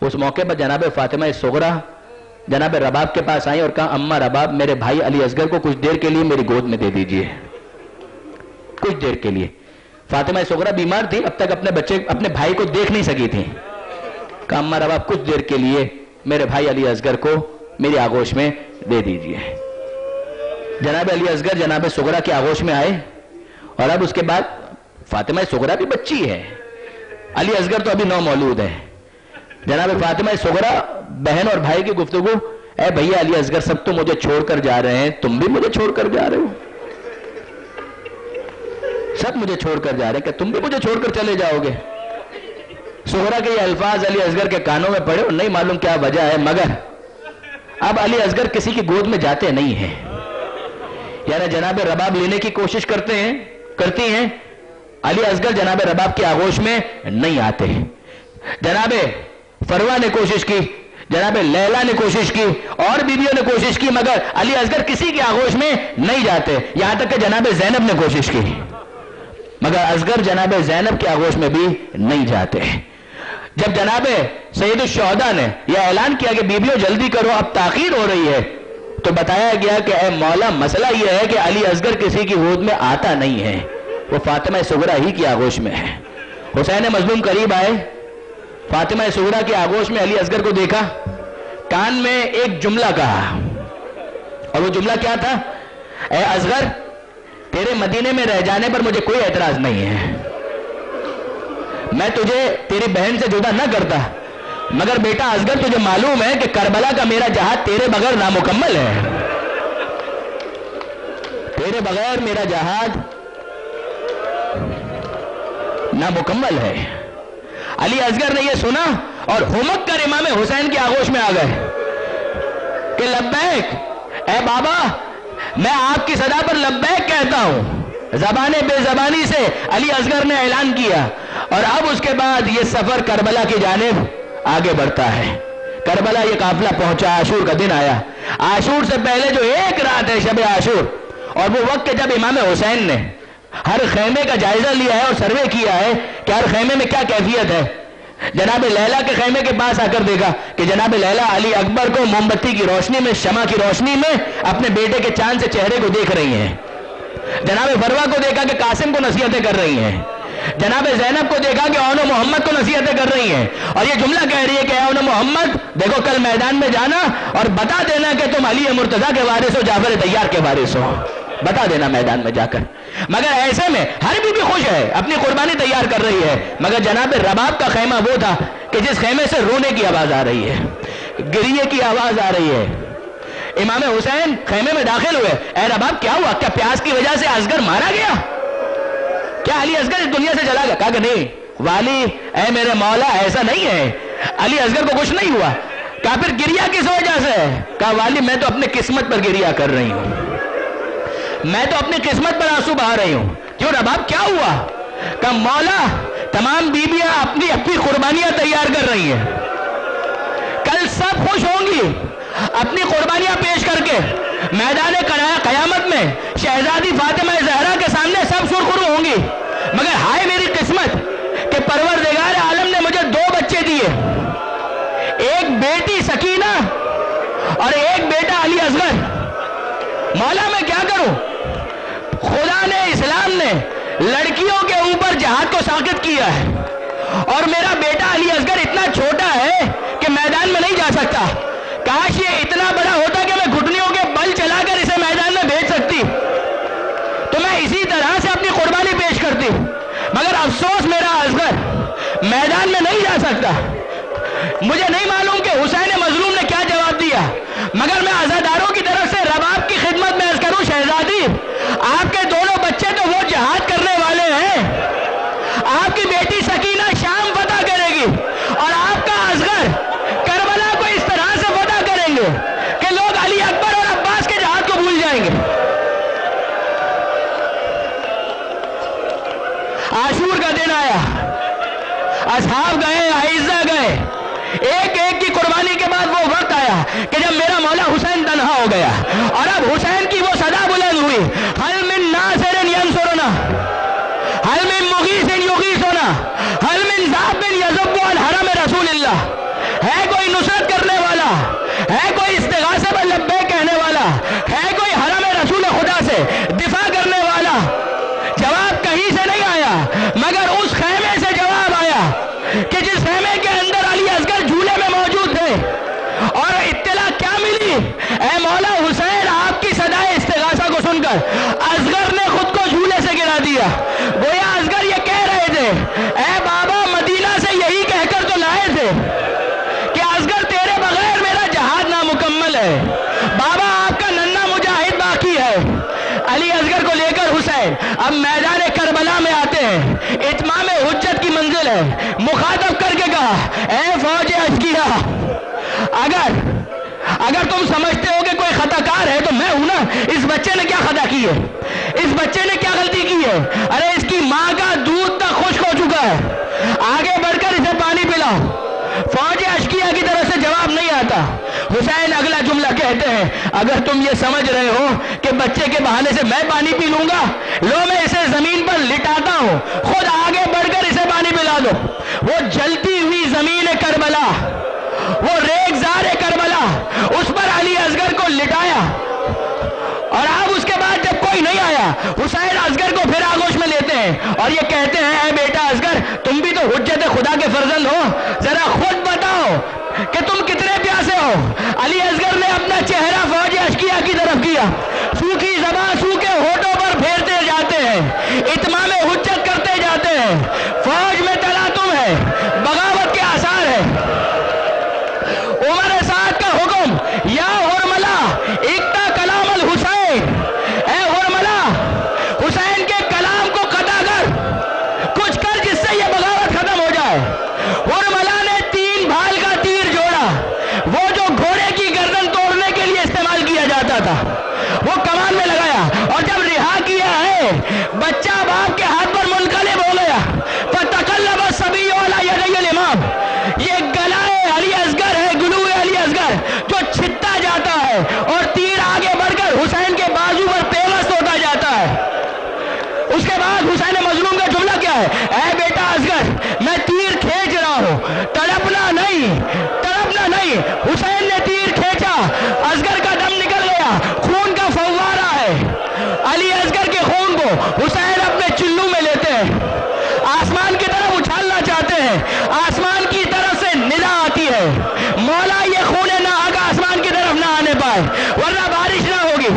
اس موقع پر جناب فاطمہ صغرا جناب رباب کے پاس آئیں اور کہا اماں رباب میرے بھائی علی اصغر کو کچھ دیر کے لیے میری گود میں دے دیجئے، کچھ دیر کے لیے. فاطمہ صغرا بیمار تھی، اب تک اپنے بھائی کو دیکھ نہیں سکی تھی. کہا اماں رباب کچھ دیر کے لیے میرے بھائی علی اصغر کو میری آغوش میں دے دیجئے. جناب علی اصغر جناب صغرا کی آغوش میں آئے اور اب اس کے بعد فاطمہ صغرا بھی بچی ہے، علی اصغر تو ابھی 9 مولود ہے. جناب فاطمہ صغرا بہن اور بھائی کی گفتگو، اے بھیا علی اصغر سب تو مجھے چھوڑ کر جا رہے ہیں، تم بھی مجھے چھوڑ کر جا رہے ہو، سب مجھے چھوڑ کر جا رہے ہیں کہ تم بھی مجھے چھوڑ کر چلے جاؤ گے. صغرا کے یہ الفاظ علی اصغر کے کانوں میں پڑے اور نہیں معلوم کیا وجہ ہے مگر اب علی اصغر کسی کی گود میں جاتے نہیں ہیں. یعنی جناب رباب لینے کی کوشش کرتے ہیں کرتی ہیں، علی اصغر جناب رباب کی آغوش میں نہیں آتے. جناب فروا نے کوشش کی، جناب لیلا نے کوشش کی، اور بیویوں نے کوشش کی، مگر علی اصغر کسی کی آغوش میں نہیں جاتے. یہاں تک کہ جناب زینب نے کوشش کی، مگر اصغر جناب زینب کی آغوش میں بھی نہیں جاتے. جب جناب سید الشہداء نے یہ اعلان کیا کہ بیویوں جلدی کرو اب تاخیر ہو رہی ہے، تو بتایا گیا کہ اے مولا مسئلہ یہ ہے کہ علی اصغر کسی کی گود میں آتا نہیں ہے، وہ فاطمہ صغرا ہی کی آغوش میں ہے. حسین مظلوم قریب آئے، فاطمہ صغرا کی آغوش میں علی اصغر کو دیکھا، کان میں ایک جملہ کہا، اور وہ جملہ کیا تھا؟ اے اصغر، تیرے مدینے میں رہ جانے پر مجھے کوئی اعتراض نہیں ہے، میں تجھے تیری بہن سے جدا نہ کرتا، مگر بیٹا اصغر تجھے معلوم ہے کہ کربلا کا میرا جہاد تیرے بغیر نامکمل ہے، تیرے بغیر میرا جہاد نامکمل ہے. علی اصغر نے یہ سنا اور ہمک کر امام حسین کی آغوش میں آ گئے کہ لبیک اے بابا، میں آپ کی صدا پر لبیک کہتا ہوں. زبان بے زبانی سے علی اصغر نے اعلان کیا، اور اب اس کے بعد یہ سفر کربلا کی جانب آگے بڑھتا ہے. کربلا یہ قافلہ پہنچا، عاشور کا دن آیا. عاشور سے پہلے جو ایک رات ہے شب عاشور، اور وہ وقت کہ جب امام حسین نے ہر خیمے کا جائزہ لیا ہے اور سروے کیا ہے کہ ہر خیمے میں کیا کیفیت ہے. جناب لیلا کے خیمے کے پاس آ کر دیکھا کہ جناب لیلا علی اکبر کو موم بتی کی روشنی میں، شمع کی روشنی میں اپنے بیٹے کے چاند سے چہرے کو دیکھ رہی ہیں. جناب فروا کو دیکھا کہ قاسم کو نصیحتیں کر رہی ہیں. جناب زینب کو دیکھا کہ اون محمد کو نصیحتیں کر رہی ہیں، اور یہ جملہ کہہ رہی ہے کہ اون محمد دیکھو کل میدان میں جانا اور بتا دینا کہ تم علی مرتضیٰ کے وارث ہو، جعفر طیار کے وارث ہو، بتا دینا میدان میں جا کر. مگر ایسے میں ہر بیوی خوش ہے، اپنی قربانی تیار کر رہی ہے، مگر جناب رباب کا خیمہ وہ تھا کہ جس خیمے سے رونے کی آواز آ رہی ہے، گریے کی آواز آ رہی ہے. امام حسین خیمے میں داخل ہوئے. اے رباب کیا ہوا؟ کیا پیاس کی وجہ سے اصغر مارا گیا؟ کیا علی اصغر اس دنیا سے چلا گیا؟ کہا کہ نہیں والی، اے میرے مولا ایسا نہیں ہے، علی اصغر کو کچھ نہیں ہوا. کہا پھر گریا کس وجہ سے؟ کہا والی میں تو اپنے قسمت پر گریا کر رہی ہوں، میں تو اپنی قسمت پر آنسو بہا رہی ہوں. کیوں رباب کیا ہوا؟ کہا مولا تمام بیویاں اپنی اپنی قربانیاں تیار کر رہی ہیں، کل سب خوش ہوں گی اپنی قربانیاں پیش کر کے. میدان قیامت میں شہزادی فاطمہ زہرا کے سامنے سب سرخرو ہوں گی، مگر ہائے میری قسمت کہ پروردگار عالم نے مجھے 2 بچے دیے، ایک بیٹی سکینہ اور ایک بیٹا علی اصغر. مولا میں کیا کروں؟ خدا نے، اسلام نے لڑکیوں کے اوپر جہاد کو ساقط کیا ہے، اور میرا بیٹا علی اصغر اتنا چھوٹا ہے کہ میدان میں نہیں جا سکتا. کاش یہ اتنا بڑا ہوتا کہ میں گھٹنیوں کے بل چلا کر اسے میدان میں بھیج سکتی، تو میں اسی طرح سے اپنی قربانی پیش کرتی. مگر افسوس میرا اصغر میدان میں نہیں جا سکتا. مجھے نہیں معلوم کہ حسین مظلوم نے کیا جواب دیا، مگر میں عزاداروں کی طرف سے رباب کی خدمت میں عرض کروں شہزادی، آپ کے دونوں بچے تو وہ جہاد کرنے والے ہیں، آپ کی بیٹی سکینہ شام فتح کرے گی، اور آپ کا اصغر کربلا کو اس طرح سے فتح کریں گے کہ لوگ علی اکبر اور عباس کے جہاد کو بھول جائیں گے. عاشور کا دن آیا، اصحاب گئے، اعزہ گئے، ایک ایک کی قربانی کے بعد وہ وقت آیا کہ جب میرا مولا حسین تنہا ہو گیا، اور اب حسین کی وہ صدا بلند ہوئی، حل من ناصر ینصرنا، حل من مغیث یغیثنا، حل من ذاب یذب عن حرم رسول اللہ. ہے کوئی نصرت کرنے والا؟ ہے کوئی استغاثے پر لبیک کہنے والا؟ ہے کوئی حرم رسول خدا سے دفاع کرنے والا؟ جواب کہیں سے نہیں آیا، مگر اس خیمے سے جواب آیا کہ جس خیمے کے اندر علی اصغر جھولے میں موجود تھے. اور اطلاع کیا ملی؟ اے مولا حسین آپ کی صدائے استغاثہ کو سن کر اصغر نے خود کو جھولے سے گرا دیا. گویا اصغر یہ کہہ رہے تھے، اے بابا مدینہ سے یہی کہہ کر تو لائے تھے کہ اصغر تیرے بغیر میرا جہاد نامکمل ہے، بابا آپ کا ننھا مجاہد باقی ہے. علی اصغر کو لے کر حسین اب میدان کربلا میں آتے ہیں، اتمام حجت کی منزل ہے. مخاطب کر کے کہا، اے فوج اشقیا، اگر تم سمجھتے ہو کہ کوئی خطا کار ہے تو میں ہوں نا. اس بچے نے کیا خطا کی ہے؟ اس بچے نے کیا غلطی کی ہے؟ گے، ارے اس کی ماں کا دودھ تک خشک ہو چکا ہے، آگے بڑھ کر اسے پانی پلاؤ۔ فوج اشکیہ کی طرف سے جواب نہیں آتا۔ حسین اگلا جملہ کہتے ہیں، اگر تم یہ سمجھ رہے ہو کہ بچے کے بہانے سے میں پانی پی لوں گا، لو میں اسے زمین پر لٹاتا ہوں، خود آگے بڑھ کر اسے پانی پلا دو۔ وہ جلتی ہوئی زمین کربلا، وہ ریگزار کربلا، اس پر علی اصغر کو لٹایا، اور اب اس کے بعد جب کوئی نہیں آیا، حسین اصغر کو پھر آغوش میں لیتے ہیں اور یہ کہتے ہیں، اے بیٹا اصغر، تم بھی تو حجت خدا کے فرزند ہو، ذرا خود بتاؤ کہ تم کتنے پیاسے ہو۔ علی اصغر نے اپنا چہرہ فوج اشکیہ کی طرف کیا، سوکھی زبان سوکھے ہونٹوں پر پھیرتے جاتے ہیں، اتمام حجت کرتے جاتے ہیں، فوج میں تلاطم ہے، بغاوت کے آثار ہیں۔ عمر سعد کا حکم، یا حرملہ اقطع کلام الحسین، اے حرملہ حسین کے کلام کو قطع کر، کچھ کر جس سے یہ بغاوت ختم ہو جائے۔ حرملہ نے 3 بھال کا تیر جوڑا، وہ جو گھوڑے کی گردن توڑنے کے لیے استعمال کیا جاتا تھا، وہ کمان میں لگایا، اور جب رہا کیا ہے، بچہ باپ کے ہاتھ پر منقلب ہو گیا۔ فَتَقَلَّبَ الصَّبِيُّ عَلَى يَدَيِ الْإِمَامِ، یہ گلائے علی اصغر ہے، گلوئے علی اصغر جو چھتا جاتا ہے، اور تیر آگے بڑھ کر حسین کے بازو پر پیوست ہوتا جاتا ہے۔ اس کے بعد حسین مظلوم کا جملہ کیا ہے؟ اے بیٹا اصغر، میں تیر کھینچ رہا ہوں، تڑپنا نہیں، تڑپنا نہیں۔ حسین نے تیر کھینچا، اصغر کا دم نکل گیا، خون کا فوارہ ہے۔ علی اصغر کے خون کو حسین اپنے چلو میں لیتے ہیں، آسمان کی طرف اچھالنا چاہتے ہیں، آسمان کی طرف سے ندا آتی ہے، مولا یہ خون ناحق آسمان کی طرف نہ آنے پائے ورنہ بارش نہ ہوگی۔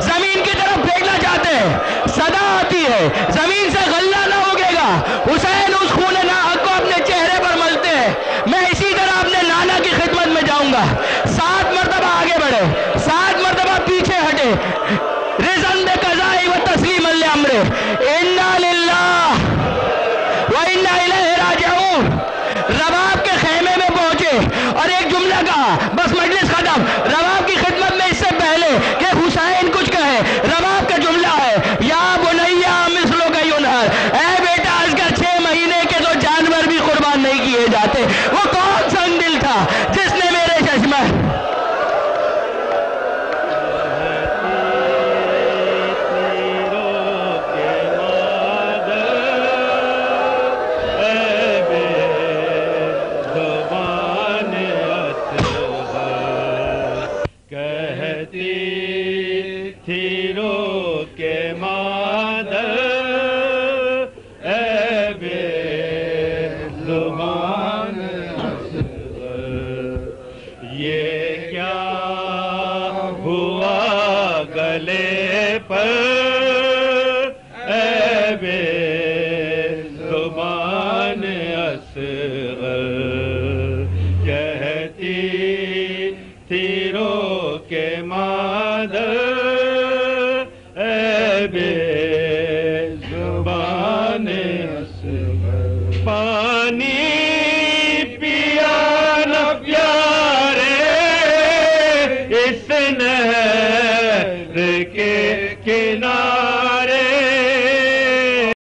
زمین کی طرف پھینکنا چاہتے ہیں، صدا آتی ہے، زمین سے غلہ نہ ہوگے گا۔ حسین اس خون ناحق کو اپنے چہرے پر ملتے ہیں۔ میں اسی طرح اپنے نانا کی خدمت میں جاؤں گا، 7 مرتبہ آگے بڑھے، 7 مرتبہ پیچھے ہٹے، رضن بقضاء و تسلیما لامرہ، انا للہ و انا الیہ راجعون۔ رباب کے خیمے میں پہنچے اور ایک جملہ کہا، بس مجلس ختم۔ رباب کی خدمت میں اس سے پہلے کہ حسین کچھ کہے، رباب کا جملہ ہے، یا بنیا مثلک ینحر، اے بیٹا اصغر 6 مہینے کے تو جانور بھی قربان نہیں کیے جاتے۔ وہ کون سنگ دل تھا جس نے میرے چشمہ کہتی تھی رو کے مادر